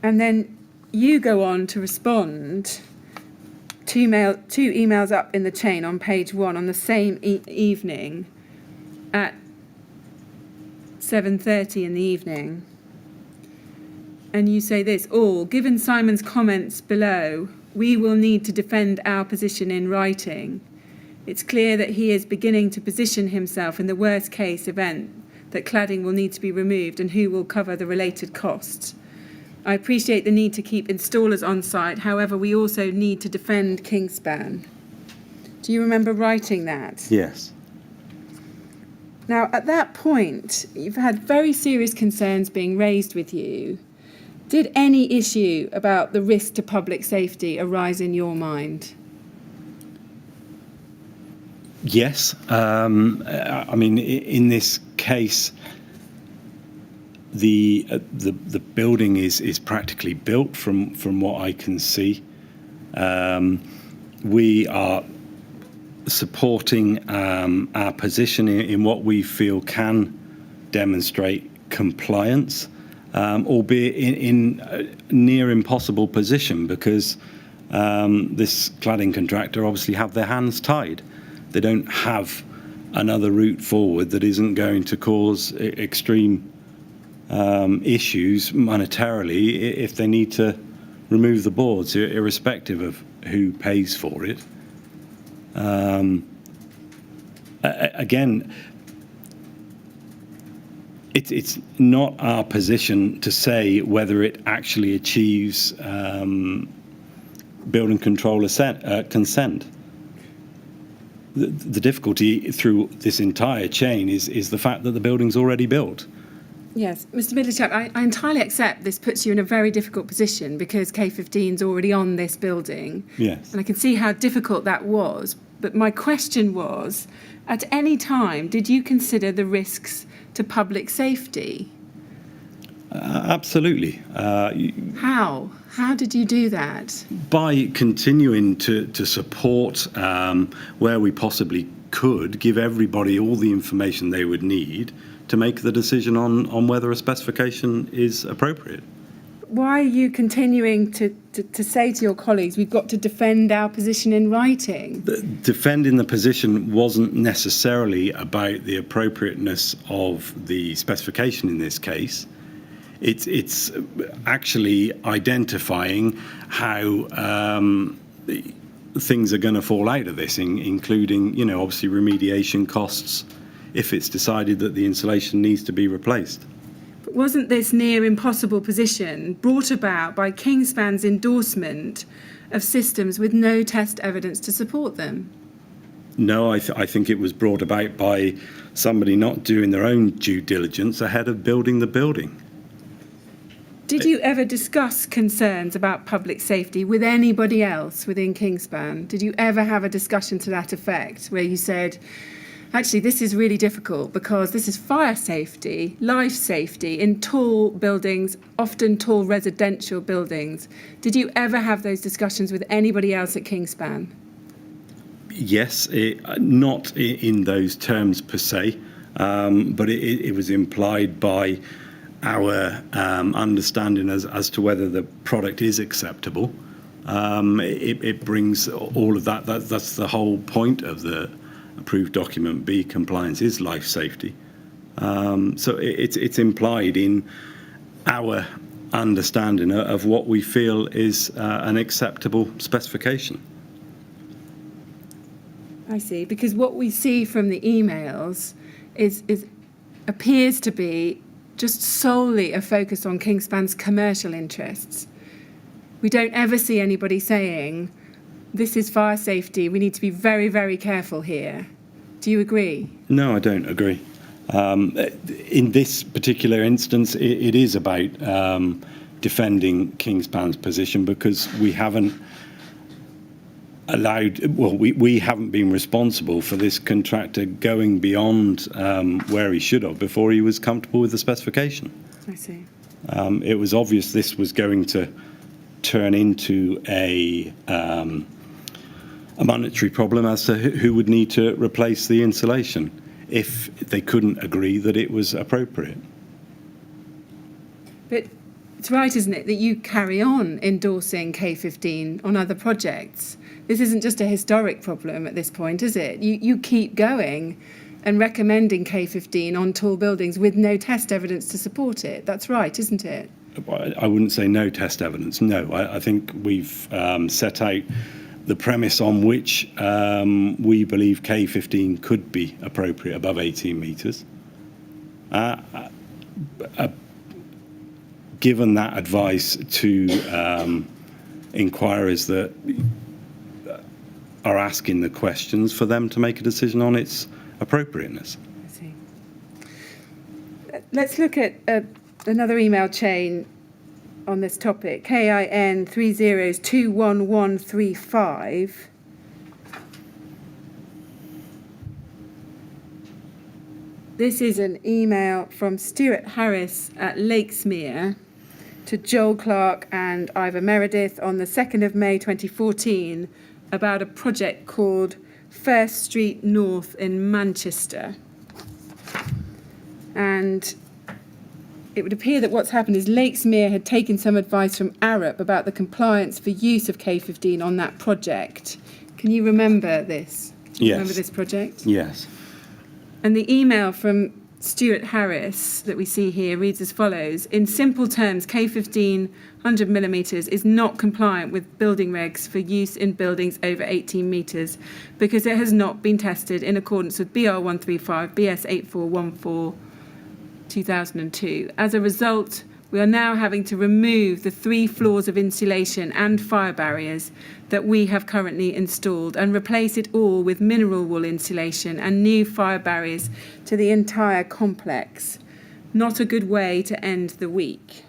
And then you go on to respond two emails up in the chain on page 1 on the same evening at 7:30 in the evening. And you say this, all, given Simon's comments below, we will need to defend our position in writing. It's clear that he is beginning to position himself in the worst case event that cladding will need to be removed and who will cover the related costs. I appreciate the need to keep installers on site, however, we also need to defend Kingspan. Do you remember writing that? Yes. Now, at that point, you've had very serious concerns being raised with you. Did any issue about the risk to public safety arise in your mind? Yes. I mean, in this case, the building is practically built from what I can see. We are supporting our position in what we feel can demonstrate compliance, albeit in a near impossible position because this cladding contractor obviously have their hands tied. They don't have another route forward that isn't going to cause extreme issues monetarily if they need to remove the boards, irrespective of who pays for it. Again, it's not our position to say whether it actually achieves building controller consent. The difficulty through this entire chain is the fact that the building's already built. Yes, Mr. Millichap, I entirely accept this puts you in a very difficult position because K15's already on this building. Yes. And I can see how difficult that was. But my question was, at any time, did you consider the risks to public safety? Absolutely. How? How did you do that? By continuing to support where we possibly could, give everybody all the information they would need to make the decision on whether a specification is appropriate. Why are you continuing to say to your colleagues, we've got to defend our position in writing? Defending the position wasn't necessarily about the appropriateness of the specification in this case. It's actually identifying how things are going to fall out of this, including, obviously remediation costs if it's decided that the insulation needs to be replaced. But wasn't this near impossible position brought about by Kingspan's endorsement of systems with no test evidence to support them? No, I think it was brought about by somebody not doing their own due diligence ahead of building the building. Did you ever discuss concerns about public safety with anybody else within Kingspan? Did you ever have a discussion to that effect where you said, actually, this is really difficult because this is fire safety, life safety in tall buildings, often tall residential buildings? Did you ever have those discussions with anybody else at Kingspan? Yes, not in those terms per se, but it was implied by our understanding as to whether the product is acceptable. It brings all of that. That's the whole point of the approved document B compliance is life safety. So it's implied in our understanding of what we feel is an acceptable specification. I see, because what we see from the emails is appears to be just solely a focus on Kingspan's commercial interests. We don't ever see anybody saying, this is fire safety, we need to be very, very careful here. Do you agree? No, I don't agree. In this particular instance, it is about defending Kingspan's position because we haven't we haven't been responsible for this contractor going beyond where he should have before he was comfortable with the specification. I see. It was obvious this was going to turn into a monetary problem as to who would need to replace the insulation if they couldn't agree that it was appropriate. But it's right, isn't it, that you carry on endorsing K15 on other projects? This isn't just a historic problem at this point, is it? You keep going and recommending K15 on tall buildings with no test evidence to support it. That's right, isn't it? I wouldn't say no test evidence. No, I think we've set out the premise on which we believe K15 could be appropriate above 18 metres. Given that advice to inquirers that are asking the questions, for them to make a decision on its appropriateness. I see. Let's look at another email chain on this topic, KIN 3021135. This is an email from Stuart Harris at Lakesmere to Joel Clark and Ivor Meredith on the 2nd of May 2014 about a project called First Street North in Manchester. And it would appear that what's happened is Lakesmere had taken some advice from Arup about the compliance for use of K15 on that project. Can you remember this? Can you Yes. remember this project? Yes. And the email from Stuart Harris that we see here reads as follows. In simple terms, K15 100 millimetres is not compliant with building regs for use in buildings over 18 metres because it has not been tested in accordance with BR 135 BS 8414 2002. As a result, we are now having to remove the 3 floors of insulation and fire barriers that we have currently installed and replace it all with mineral wool insulation and new fire barriers to the entire complex. Not a good way to end the week.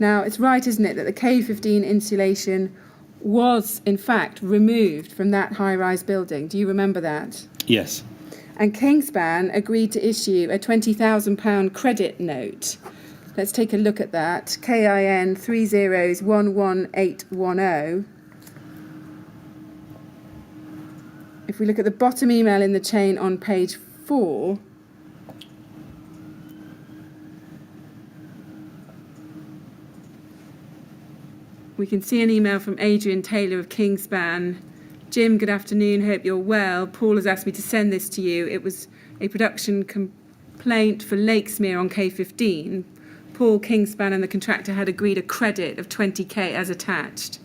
Now, it's right, isn't it, that the K15 insulation was, in fact, removed from that high-rise building? Do you remember that? Yes. And Kingspan agreed to issue a £20,000 credit note. Let's take a look at that. KIN 3011810. If we look at the bottom email in the chain on page 4, we can see an email from Adrian Taylor of Kingspan. Jim, good afternoon, hope you're well. Paul has asked me to send this to you. It was a production complaint for Lakesmere on K15. Paul, Kingspan and the contractor had agreed a credit of 20k as attached.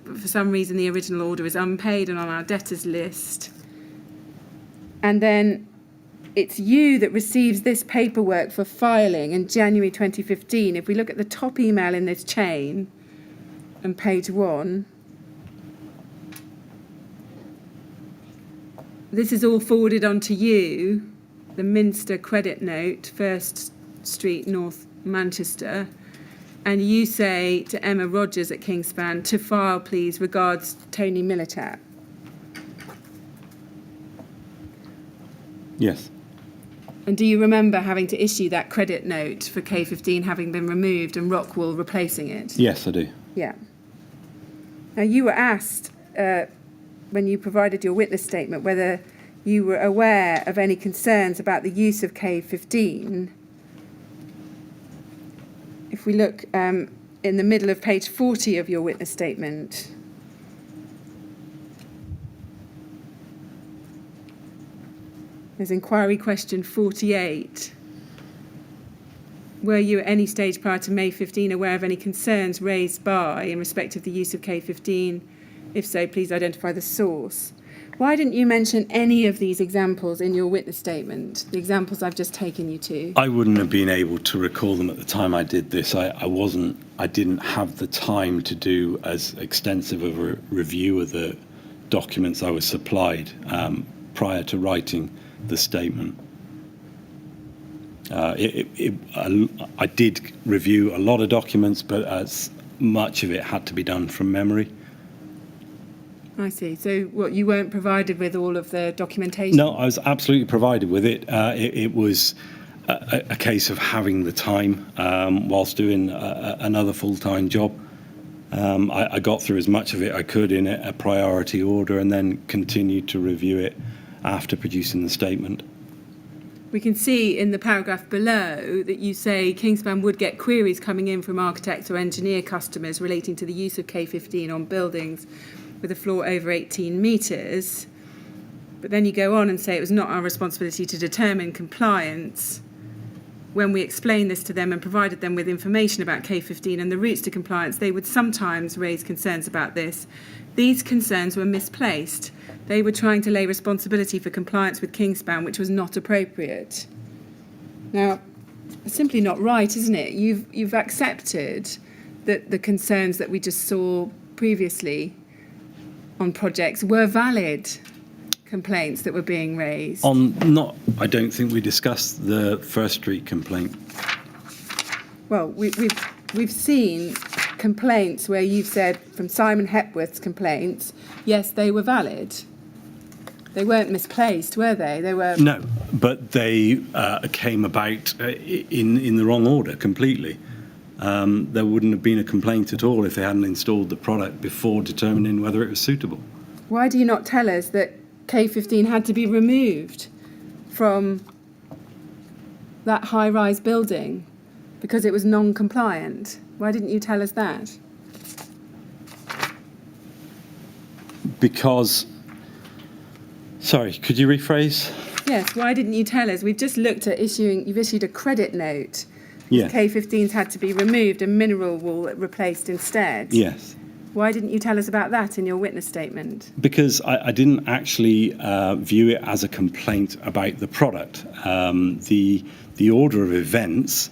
For some reason, the original order is unpaid and on our debtors list. And then it's you that receives this paperwork for filing in January 2015. If we look at the top email in this chain, on page 1, this is all forwarded on to you, the Minster credit note, First Street North Manchester, and you say to Emma Rogers at Kingspan, to file please, regards Tony Millichap. Yes. And do you remember having to issue that credit note for K15 having been removed and Rockwool replacing it? Yes, I do. Yeah. Now, you were asked when you provided your witness statement whether you were aware of any concerns about the use of K15. If we look in the middle of page 40 of your witness statement, there's inquiry question 48. Were you at any stage prior to May 15 aware of any concerns raised by in respect of the use of K15? If so, please identify the source. Why didn't you mention any of these examples in your witness statement, the examples I've just taken you to? I wouldn't have been able to recall them at the time I did this. I didn't have the time to do as extensive of a review of the documents I was supplied prior to writing the statement. I did review a lot of documents, but as much of it had to be done from memory. I see. So what, you weren't provided with all of the documentation? No, I was absolutely provided with it. It was a case of having the time whilst doing another full-time job. I got through as much of it I could in a priority order and then continued to review it after producing the statement. We can see in the paragraph below that you say Kingspan would get queries coming in from architects or engineer customers relating to the use of K15 on buildings with a floor over 18 metres. But then you go on and say it was not our responsibility to determine compliance. When we explained this to them and provided them with information about K15 and the routes to compliance, they would sometimes raise concerns about this. These concerns were misplaced. They were trying to lay responsibility for compliance with Kingspan, which was not appropriate. Now, it's simply not right, isn't it? You've accepted that the concerns that we just saw previously on projects were valid complaints that were being raised. I don't think we discussed the First Street complaint. Well, we've seen complaints where you've said from Simon Hepworth's complaints, yes, they were valid. They weren't misplaced, were they? They were. No, but they came about in the wrong order completely. There wouldn't have been a complaint at all if they hadn't installed the product before determining whether it was suitable. Why do you not tell us that K15 had to be removed from that high-rise building because it was non-compliant? Why didn't you tell us that? Because, sorry, could you rephrase? Yes, why didn't you tell us? We've just looked at you've issued a credit note. Yes. K15's had to be removed and mineral wool replaced instead. Yes. Why didn't you tell us about that in your witness statement? Because I didn't actually view it as a complaint about the product. The order of events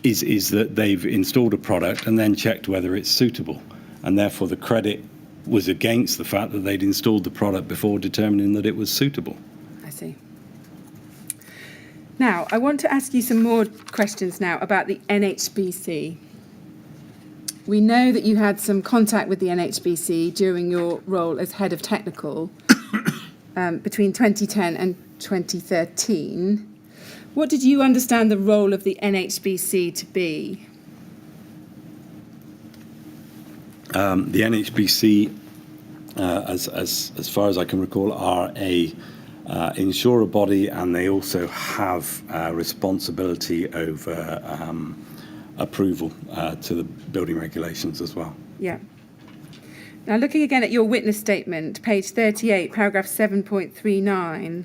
is that they've installed a product and then checked whether it's suitable. And therefore the credit was against the fact that they'd installed the product before determining that it was suitable. I see. Now, I want to ask you some more questions now about the NHBC. We know that you had some contact with the NHBC during your role as head of technical between 2010 and 2013. What did you understand the role of the NHBC to be? The NHBC, as far as I can recall, are a insurer body, and they also have responsibility over approval to the building regulations as well. Yeah. Now, looking again at your witness statement, page 38, paragraph 7.39.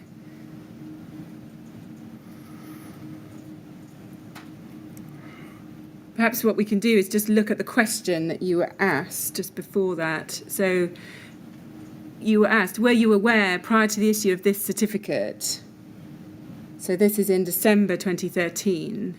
Perhaps what we can do is just look at the question that you were asked just before that. So you were asked, were you aware prior to the issue of this certificate, so this is in December 2013,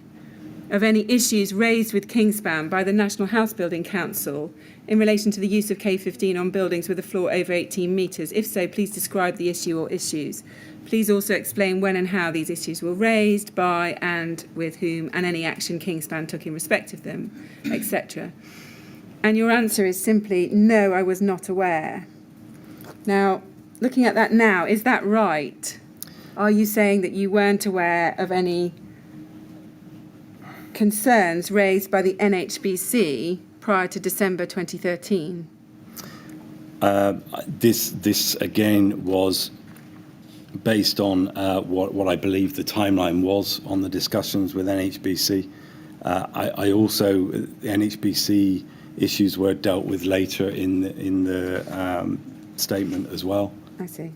of any issues raised with Kingspan by the National House Building Council in relation to the use of K15 on buildings with a floor over 18 metres? If so, please describe the issue or issues. Please also explain when and how these issues were raised, by and with whom, and any action Kingspan took in respect of them, etc. And your answer is simply, no, I was not aware. Now, looking at that now, is that right? Are you saying that you weren't aware of any concerns raised by the NHBC prior to December 2013? This again was based on what I believe the timeline was on the discussions with NHBC. I also, the NHBC issues were dealt with later in the statement as well. I see.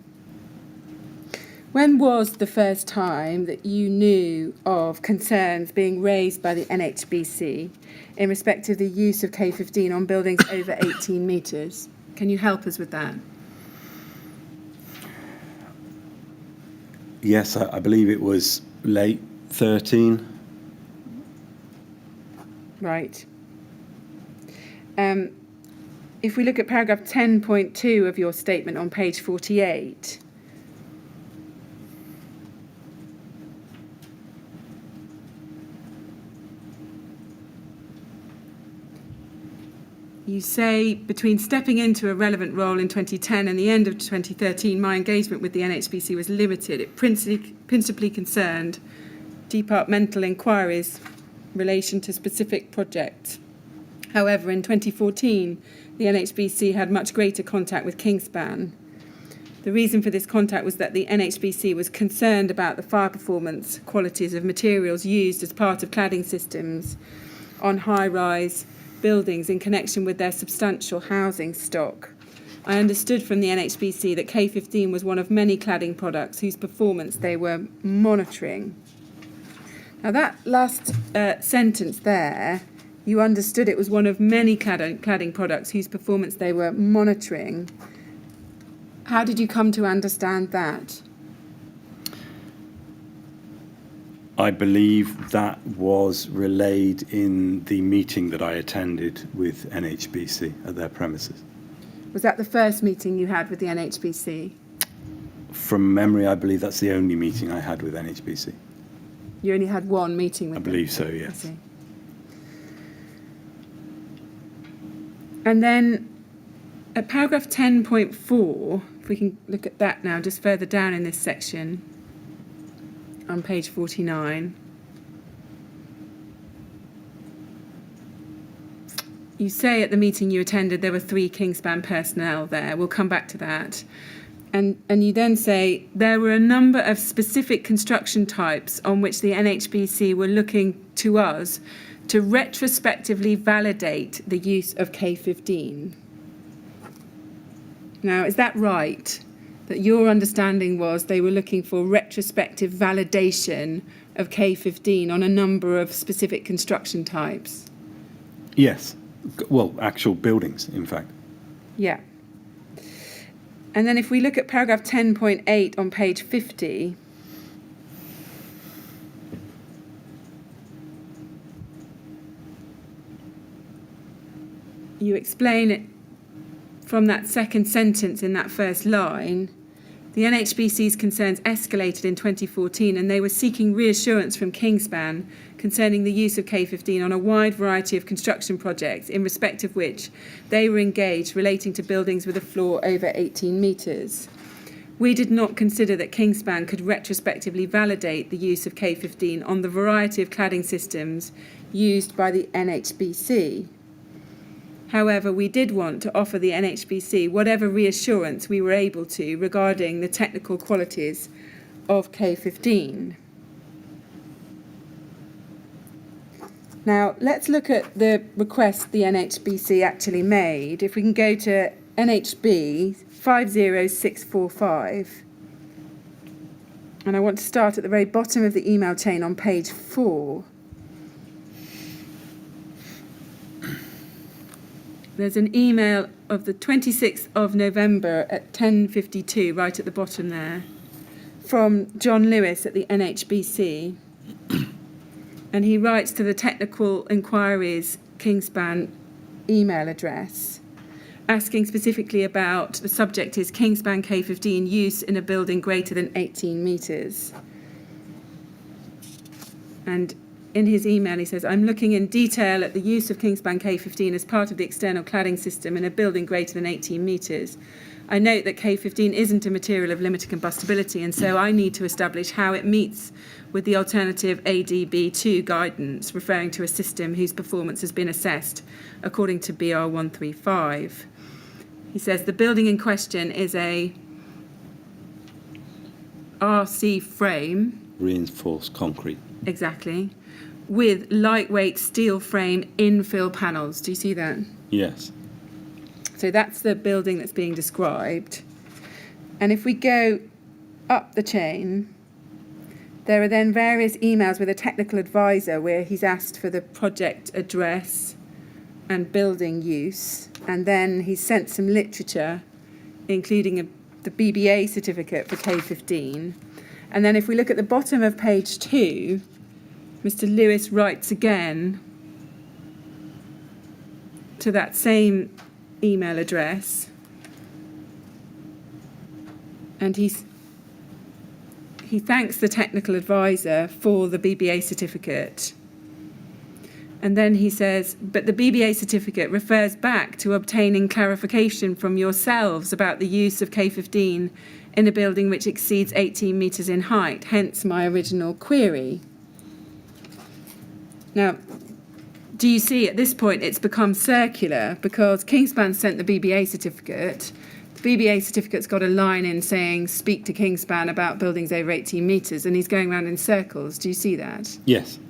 When was the first time that you knew of concerns being raised by the NHBC in respect of the use of K15 on buildings over 18 metres? Can you help us with that? Yes, I believe it was late 13. Right. If we look at paragraph 10.2 of your statement on page 48, you say, between stepping into a relevant role in 2010 and the end of 2013, my engagement with the NHBC was limited. It principally concerned departmental inquiries in relation to specific projects. However, in 2014, the NHBC had much greater contact with Kingspan. The reason for this contact was that the NHBC was concerned about the fire performance qualities of materials used as part of cladding systems on high-rise buildings in connection with their substantial housing stock. I understood from the NHBC that K15 was one of many cladding products whose performance they were monitoring. Now that last sentence there, you understood it was one of many cladding products whose performance they were monitoring. How did you come to understand that? I believe that was relayed in the meeting that I attended with NHBC at their premises. Was that the first meeting you had with the NHBC? From memory, I believe that's the only meeting I had with NHBC. You only had one meeting with I them? believe so, I yes. see. And then at paragraph 10.4, if we can look at that now, just further down in this section, on page 49. You say at the meeting you attended there were 3 Kingspan personnel there. We'll come back to that. And you then say there were a number of specific construction types on which the NHBC were looking to us to retrospectively validate the use of K15. Now, is that right? That your understanding was they were looking for retrospective validation of K15 on a number of specific construction types? Yes. Well, actual buildings, in fact. Yeah. And then if we look at paragraph 10.8 on page 50, you explain it from that second sentence in that first line. The NHBC's concerns escalated in 2014 and they were seeking reassurance from Kingspan concerning the use of K15 on a wide variety of construction projects, in respect of which they were engaged relating to buildings with a floor over 18 metres. We did not consider that Kingspan could retrospectively validate the use of K15 on the variety of cladding systems used by the NHBC. However, we did want to offer the NHBC whatever reassurance we were able to regarding the technical qualities of K15. Now, let's look at the request the NHBC actually made. If we can go to NHB 50645. And I want to start at the very bottom of the email chain on page 4. There's an email of the 26th of November at 10:52, right at the bottom there, from John Lewis at the NHBC. And he writes to the Technical Inquiries Kingspan email address, asking specifically about, the subject is Kingspan K15 use in a building greater than 18 metres. And in his email, he says, I'm looking in detail at the use of Kingspan K15 as part of the external cladding system in a building greater than 18 metres. I note that K15 isn't a material of limited combustibility, and so I need to establish how it meets with the alternative ADB2 guidance, referring to a system whose performance has been assessed according to BR 135. He says the building in question is a RC frame. Reinforced concrete. Exactly. With lightweight steel frame infill panels. Do you see that? Yes. So that's the building that's being described. And if we go up the chain, there are then various emails with a technical advisor where he's asked for the project address and building use. And then he's sent some literature, including the BBA certificate for K15. And then if we look at the bottom of page 2, Mr. Lewis writes again to that same email address, and he thanks the technical advisor for the BBA certificate, And then he says, but the BBA certificate refers back to obtaining clarification from yourselves about the use of K15 in a building which exceeds 18 metres in height, hence my original query. Now, do you see at this point it's become circular because Kingspan sent the BBA certificate. The BBA certificate's got a line in saying, speak to Kingspan about buildings over 18 metres, and he's going around in circles. Do you see that? Yes.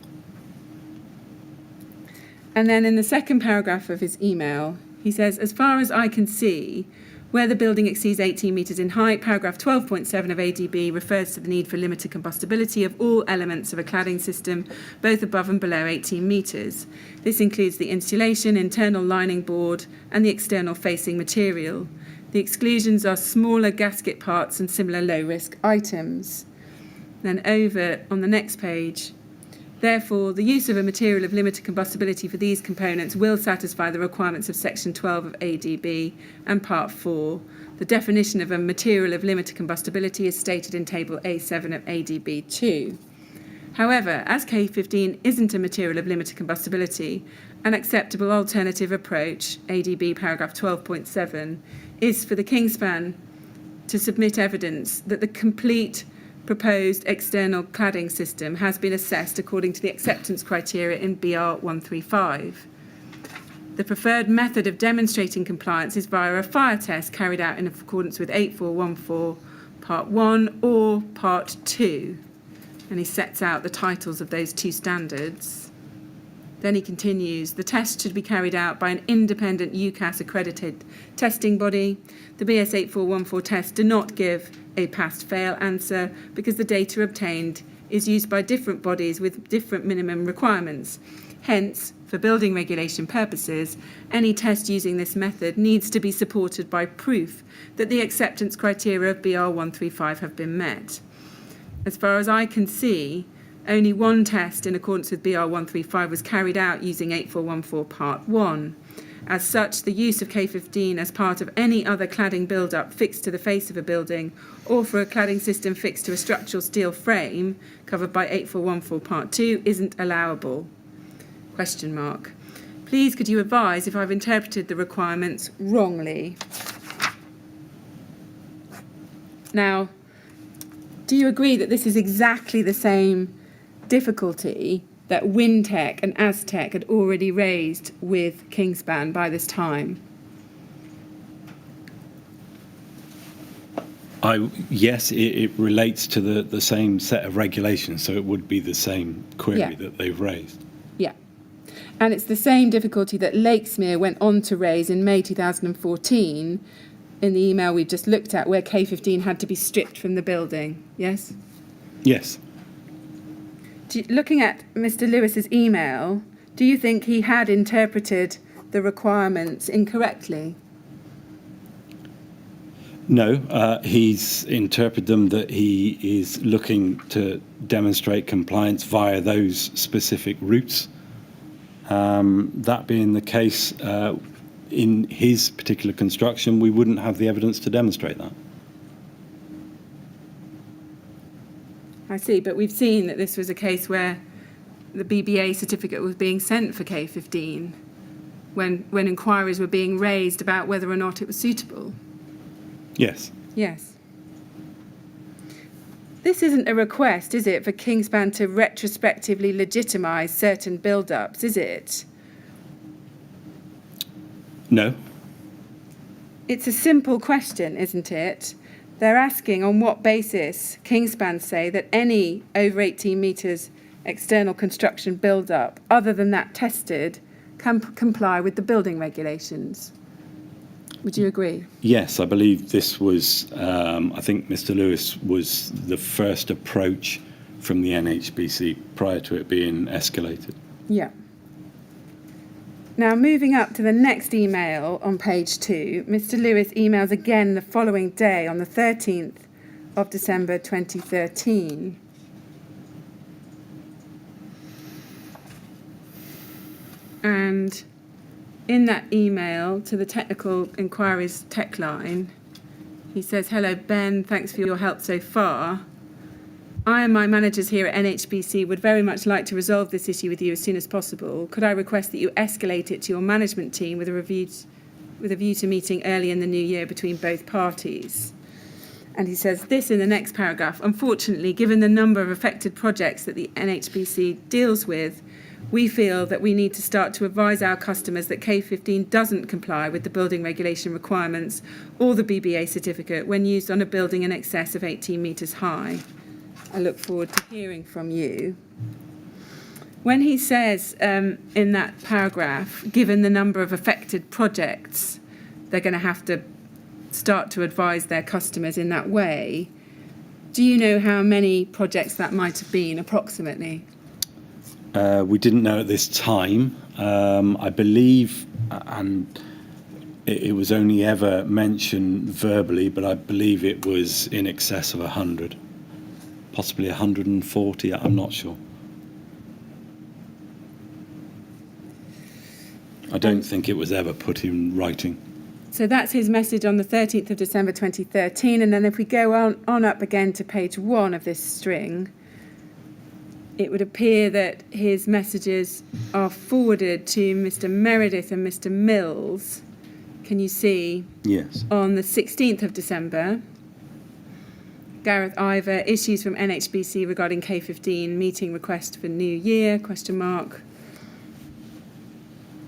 And then in the second paragraph of his email, he says, as far as I can see, where the building exceeds 18 metres in height, paragraph 12.7 of ADB refers to the need for limited combustibility of all elements of a cladding system, both above and below 18 metres. This includes the insulation, internal lining board, and the external facing material. The exclusions are smaller gasket parts and similar low-risk items. Then over on the next page, therefore, the use of a material of limited combustibility for these components will satisfy the requirements of Section 12 of ADB and Part 4. The definition of a material of limited combustibility is stated in Table A7 of ADB 2. However, as K15 isn't a material of limited combustibility, an acceptable alternative approach, ADB paragraph 12.7, is for the Kingspan to submit evidence that the complete proposed external cladding system has been assessed according to the acceptance criteria in BR 135. The preferred method of demonstrating compliance is via a fire test carried out in accordance with 8414 Part 1 or Part 2. And he sets out the titles of those two standards. Then he continues, the test should be carried out by an independent UCAS accredited testing body. The BS 8414 tests do not give a pass-fail answer because the data obtained is used by different bodies with different minimum requirements. Hence, for building regulation purposes, any test using this method needs to be supported by proof that the acceptance criteria of BR 135 have been met. As far as I can see, only one test in accordance with BR 135 was carried out using 8414 Part 1. As such, the use of K15 as part of any other cladding build-up fixed to the face of a building or for a cladding system fixed to a structural steel frame covered by 8414 Part 2 isn't allowable. Question mark. Please could you advise if I've interpreted the requirements wrongly? Now, do you agree that this is exactly the same difficulty that Wintec and Aztec had already raised with Kingspan by this time? Yes, it relates to the same set of regulations, so it would be the same query that they've raised. Yeah. And it's the same difficulty that Lakesmere went on to raise in May 2014 in the email we've just looked at, where K15 had to be stripped from the building, yes? Yes. Looking at Mr. Lewis's email, do you think he had interpreted the requirements incorrectly? No, he's interpreted them that he is looking to demonstrate compliance via those specific routes. That being the case, in his particular construction, we wouldn't have the evidence to demonstrate that. I see, but we've seen that this was a case where the BBA certificate was being sent for K15 when inquiries were being raised about whether or not it was suitable. Yes. Yes. This isn't a request, is it, for Kingspan to retrospectively legitimise certain build-ups, is it? No. It's a simple question, isn't it? They're asking on what basis Kingspan say that any over 18 metres external construction build-up, other than that tested, can comply with the building regulations. Would you agree? Yes, I believe this was, I think Mr. Lewis was the first approach from the NHBC prior to it being escalated. Yeah. Now, moving up to the next email on page 2, Mr. Lewis emails again the following day on the 13th of December 2013. And in that email to the Technical Inquiries tech line, he says, hello, Ben, thanks for your help so far. I and my managers here at NHBC would very much like to resolve this issue with you as soon as possible. Could I request that you escalate it to your management team with a view to meeting early in the new year between both parties? And he says this in the next paragraph. Unfortunately, given the number of affected projects that the NHBC deals with, we feel that we need to start to advise our customers that K15 doesn't comply with the building regulation requirements or the BBA certificate when used on a building in excess of 18 metres high. I look forward to hearing from you. When he says in that paragraph, given the number of affected projects, they're going to have to start to advise their customers in that way, do you know how many projects that might have been approximately? We didn't know at this time. I believe, and it was only ever mentioned verbally, but I believe it was in excess of 100. Possibly 140, I'm not sure. I don't think it was ever put in writing. So that's his message on the 13th of December 2013. And then if we go on up again to page 1 of this string, it would appear that his messages are forwarded to Mr. Meredith and Mr. Mills. Can you see? Yes. On the 16th of December. Gareth Ivor, issues from NHBC regarding K15, meeting request for new year, ?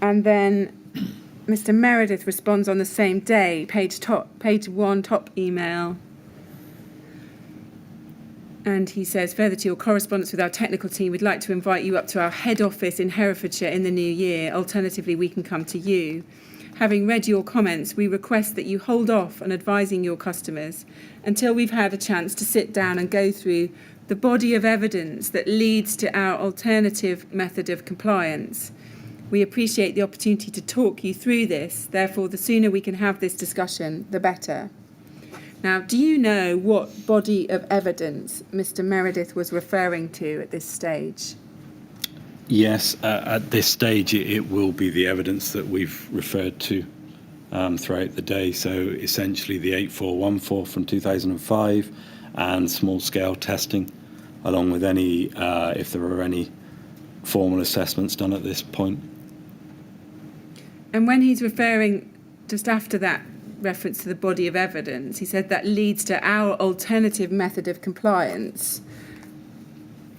And then Mr. Meredith responds on the same day, page 1, top email. And he says, further to your correspondence with our technical team, we'd like to invite you up to our head office in Herefordshire in the new year. Alternatively, we can come to you. Having read your comments, we request that you hold off on advising your customers until we've had a chance to sit down and go through the body of evidence that leads to our alternative method of compliance. We appreciate the opportunity to talk you through this. Therefore, the sooner we can have this discussion, the better. Now, do you know what body of evidence Mr. Meredith was referring to at this stage? Yes, at this stage it will be the evidence that we've referred to throughout the day. So essentially the 8414 from 2005 and small-scale testing, along with any, if there are any formal assessments done at this point. And when he's referring just after that reference to the body of evidence, he said that leads to our alternative method of compliance.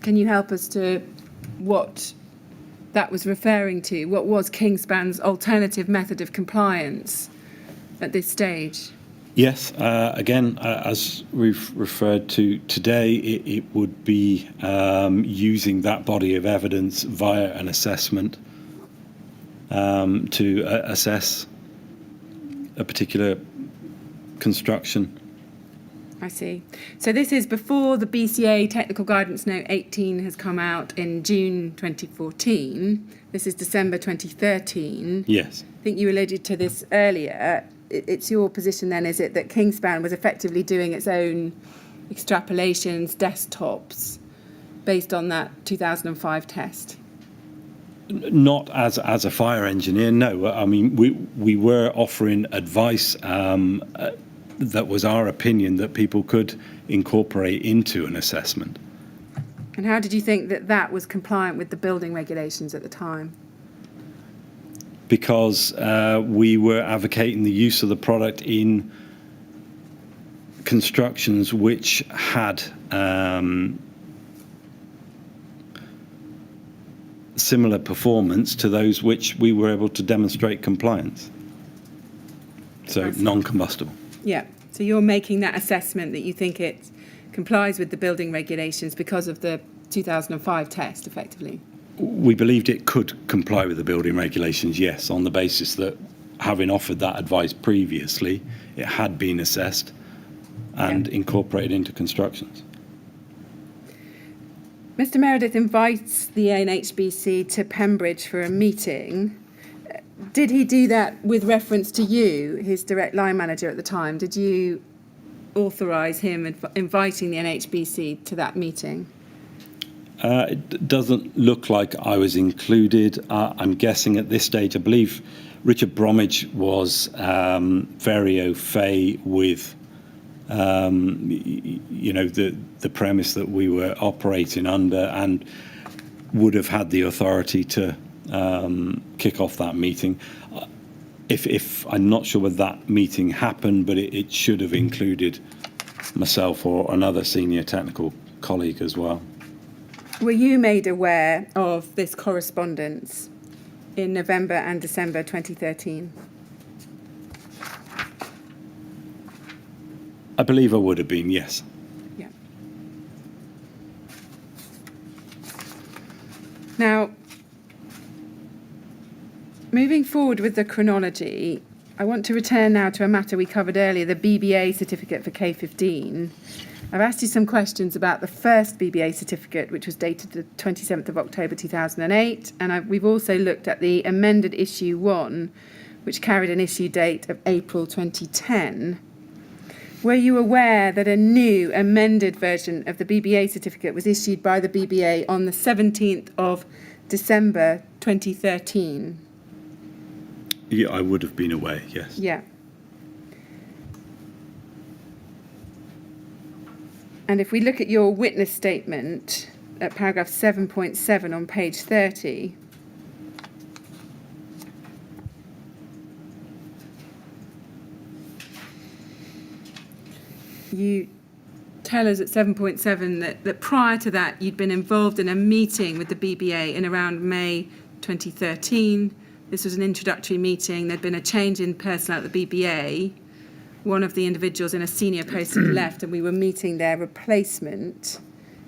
Can you help us to what that was referring to? What was Kingspan's alternative method of compliance at this stage? Yes, again, as we've referred to today, it would be using that body of evidence via an assessment to assess a particular construction. I see. So this is before the BCA Technical Guidance Note 18 has come out in June 2014. This is December 2013. Yes. I think you alluded to this earlier. It's your position then, is it, that Kingspan was effectively doing its own extrapolations, desktops, based on that 2005 test? Not as a fire engineer, no. I mean, we were offering advice that was our opinion that people could incorporate into an assessment. And how did you think that that was compliant with the building regulations at the time? Because we were advocating the use of the product in constructions which had similar performance to those which we were able to demonstrate compliance. So non-combustible. Yeah, so you're making that assessment that you think it complies with the building regulations because of the 2005 test, effectively? We believed it could comply with the building regulations, yes, on the basis that having offered that advice previously, it had been assessed and incorporated into constructions. Mr. Meredith invites the NHBC to Pembridge for a meeting. Did he do that with reference to you, his direct line manager at the time? Did you authorise him inviting the NHBC to that meeting? It doesn't look like I was included. I'm guessing at this stage, I believe Richard Bromwich was very au fait with the premise that we were operating under, and would have had the authority to kick off that meeting. If I'm not sure whether that meeting happened, but it should have included myself or another senior technical colleague as well. Were you made aware of this correspondence in November and December 2013? I believe I would have been, yes. Yeah. Now, moving forward with the chronology, I want to return now to a matter we covered earlier, the BBA certificate for K15. I've asked you some questions about the first BBA certificate, which was dated the 27th of October 2008, and we've also looked at the amended issue 1, which carried an issue date of April 2010. Were you aware that a new amended version of the BBA certificate was issued by the BBA on the 17th of December 2013? Yeah, I would have been aware, yes. Yeah. And if we look at your witness statement at paragraph 7.7 on page 30, you tell us at 7.7 that prior to that you'd been involved in a meeting with the BBA in around May 2013. This was an introductory meeting. There'd been a change in personnel at the BBA. One of the individuals in a senior post had left, and we were meeting their replacement.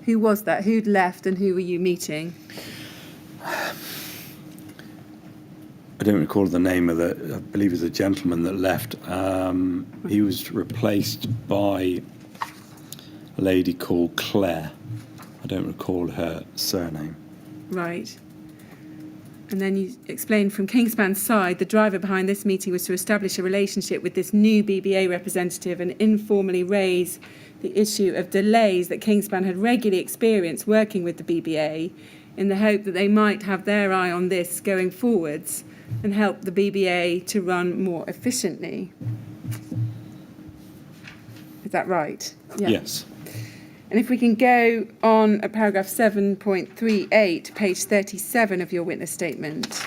Who was that? Who'd left, and who were you meeting? I don't recall the name of I believe it was a gentleman that left. He was replaced by a lady called Claire. I don't recall her surname. Right. And then you explained from Kingspan's side, the driver behind this meeting was to establish a relationship with this new BBA representative and informally raise the issue of delays that Kingspan had regularly experienced working with the BBA in the hope that they might have their eye on this going forwards and help the BBA to run more efficiently. Is that right? Yeah. Yes. And if we can go on at paragraph 7.38, page 37 of your witness statement.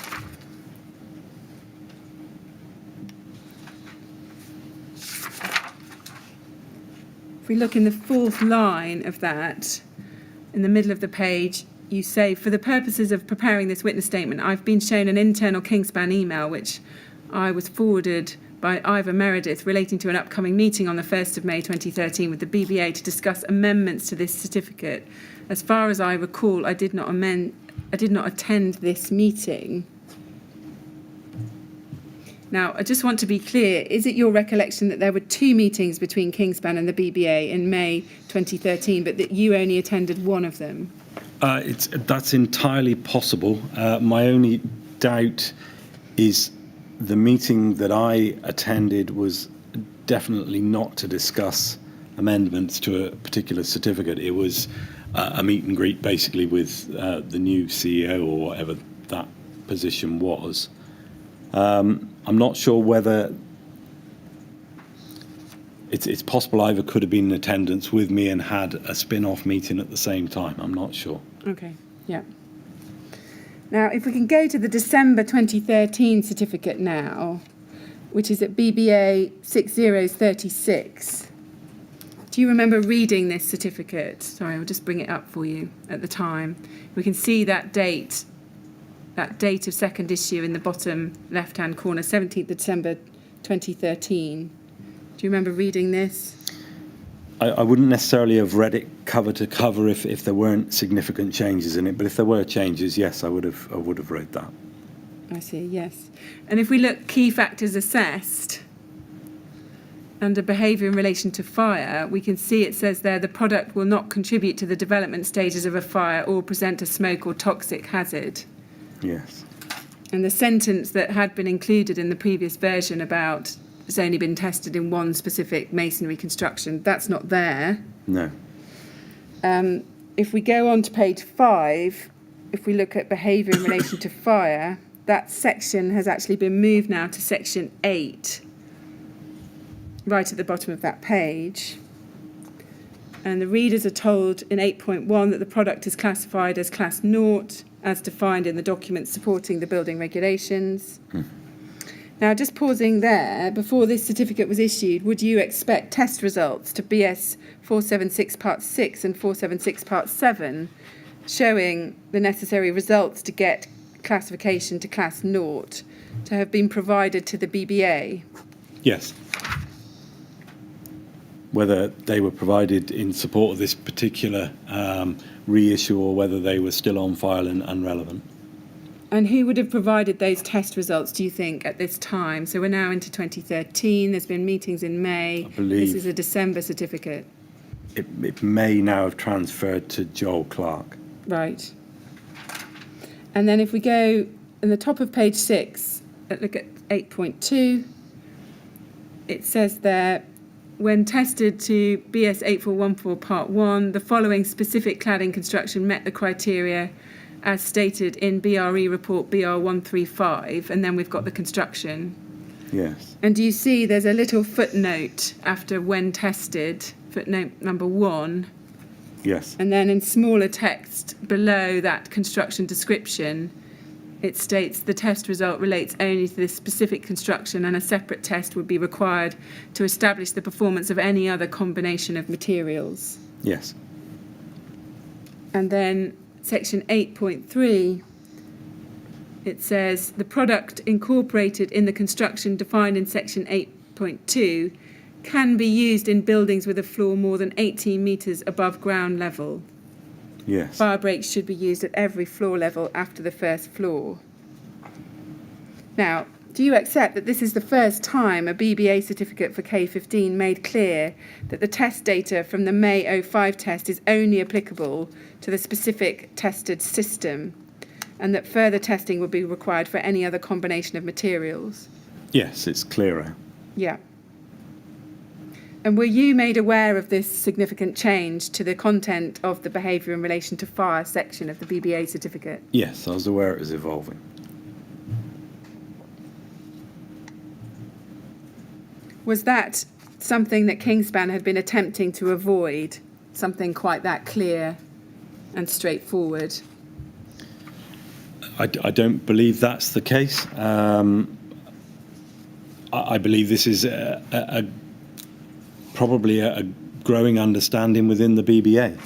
If we look in the fourth line of that, in the middle of the page, you say, for the purposes of preparing this witness statement, I've been shown an internal Kingspan email, which I was forwarded by Ivor Meredith relating to an upcoming meeting on the 1st of May 2013 with the BBA to discuss amendments to this certificate. As far as I recall, I did not attend this meeting. Now, I just want to be clear, is it your recollection that there were 2 meetings between Kingspan and the BBA in May 2013, but that you only attended one of them? That's entirely possible. My only doubt is the meeting that I attended was definitely not to discuss amendments to a particular certificate. It was a meet and greet basically with the new CEO or whatever that position was. I'm not sure whether it's possible Ivor could have been in attendance with me and had a spin-off meeting at the same time. I'm not sure. Okay, yeah. Now, if we can go to the December 2013 certificate now, which is at BBA 6036. Do you remember reading this certificate? Sorry, I'll just bring it up for you at the time. We can see that date of second issue in the bottom left-hand corner, 17th of December 2013. Do you remember reading this? I wouldn't necessarily have read it cover to cover if there weren't significant changes in it, but if there were changes, yes, I would have read that. I see, yes. And if we look key factors assessed under behaviour in relation to fire, we can see it says there the product will not contribute to the development stages of a fire or present a smoke or toxic hazard. Yes. And the sentence that had been included in the previous version about it's only been tested in one specific masonry construction, that's not there. No. If we go on to page 5, if we look at behaviour in relation to fire, that section has actually been moved now to section 8. right at the bottom of that page. And the readers are told in 8.1 that the product is classified as Class 0, as defined in the documents supporting the building regulations. Now, just pausing there, before this certificate was issued, would you expect test results to BS 476 Part 6 and 476 Part 7 showing the necessary results to get classification to Class 0 to have been provided to the BBA? Yes. Whether they were provided in support of this particular reissue or whether they were still on file and unrelevant. And who would have provided those test results, do you think, at this time? So we're now into 2013, there's been meetings in May. I believe this is a December certificate. It may now have transferred to Joel Clark. Right. And then if we go in the top of page 6, look at 8.2, it says there, when tested to BS 8414 Part 1, the following specific cladding construction met the criteria as stated in BRE report BR 135, and then we've got the construction. Yes. And do you see there's a little footnote after when tested, footnote number 1, Yes. and then in smaller text below that construction description, it states the test result relates only to this specific construction and a separate test would be required to establish the performance of any other combination of materials. Yes. And then section 8.3, it says the product incorporated in the construction defined in section 8.2 can be used in buildings with a floor more than 18 metres above ground level. Yes. Fire breaks should be used at every floor level after the first floor. Now, do you accept that this is the first time a BBA certificate for K15 made clear that the test data from the May 05 test is only applicable to the specific tested system and that further testing would be required for any other combination of materials? Yes, it's clearer. Yeah. And were you made aware of this significant change to the content of the behaviour in relation to fire section of the BBA certificate? Yes, I was aware it was evolving. Was that something that Kingspan had been attempting to avoid, something quite that clear and straightforward? I don't believe that's the case. I believe this is probably a growing understanding within the BBA.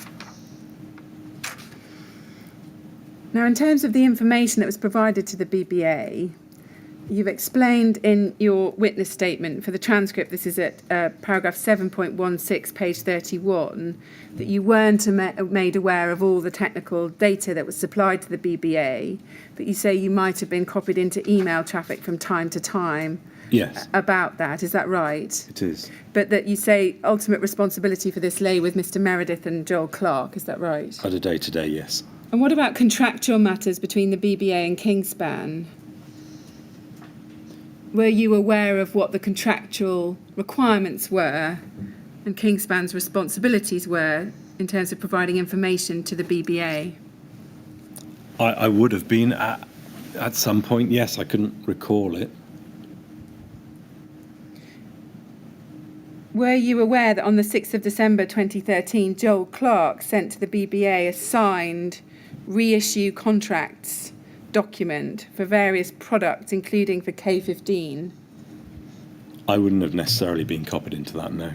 Now, in terms of the information that was provided to the BBA, you've explained in your witness statement for the transcript, this is at paragraph 7.16, page 31, that you weren't made aware of all the technical data that was supplied to the BBA, but you say you might have been copied into email traffic from time to time. Yes. About that, is that right? It is. But that you say ultimate responsibility for this lay with Mr. Meredith and Joel Clark, is that right? At a day-to-day, yes. And what about contractual matters between the BBA and Kingspan? Were you aware of what the contractual requirements were and Kingspan's responsibilities were in terms of providing information to the BBA? I would have been at some point, yes. I couldn't recall it. Were you aware that on the 6th of December 2013, Joel Clark sent to the BBA a signed reissue contracts document for various products, including for K15? I wouldn't have necessarily been copied into that, no.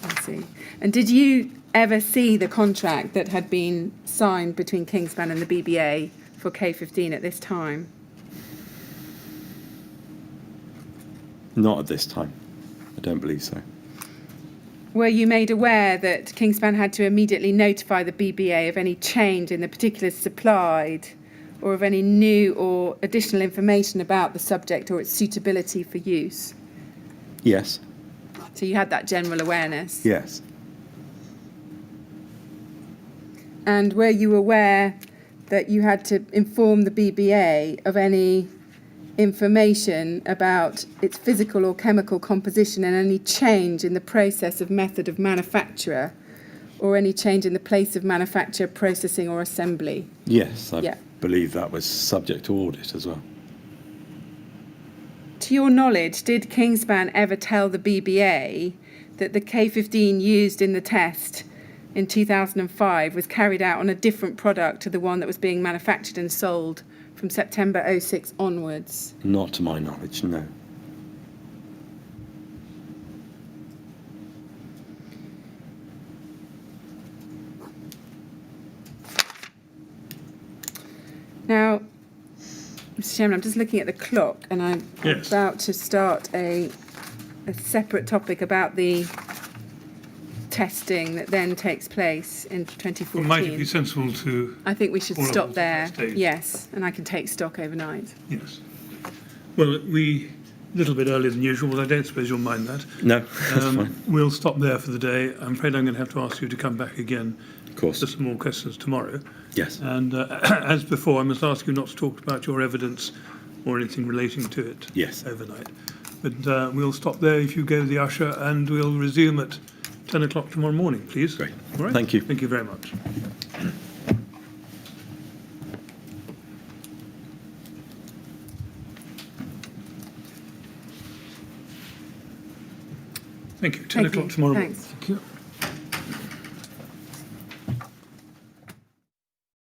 I see. And did you ever see the contract that had been signed between Kingspan and the BBA for K15 at this time? Not at this time. I don't believe so. Were you made aware that Kingspan had to immediately notify the BBA of any change in the particulars supplied or of any new or additional information about the subject or its suitability for use? Yes. So you had that general awareness? Yes. And were you aware that you had to inform the BBA of any information about its physical or chemical composition and any change in the process of method of manufacture or any change in the place of manufacture, processing or assembly? Yes, I believe that was subject to audit as well. to your knowledge, did Kingspan ever tell the BBA that the K15 used in the test in 2005 was carried out on a different product to the one that was being manufactured and sold from September 06 onwards? Not to my knowledge, no. Now, Mr. Chairman, I'm just looking at the clock, and I'm Yes. about to start a separate topic about the testing that then takes place in 2014. Well, might it be sensible to... I think we should All of stop us at there. that stage. Yes, and I can take stock overnight. Yes. Well, a little bit earlier than usual, but I don't suppose you'll mind that. No, that's fine. We'll stop there for the day. I'm afraid I'm going to have to ask you to come back again Of course. for some more questions tomorrow. Yes. And as before, I must ask you not to talk about your evidence or anything relating to it Yes. overnight. But we'll stop there if you go to the usher, and we'll resume at 10 o'clock tomorrow morning, please. Great. All right? Thank you. Thank you very much. Thank you. 10 Thank o'clock you. tomorrow morning. Thanks. Thank you.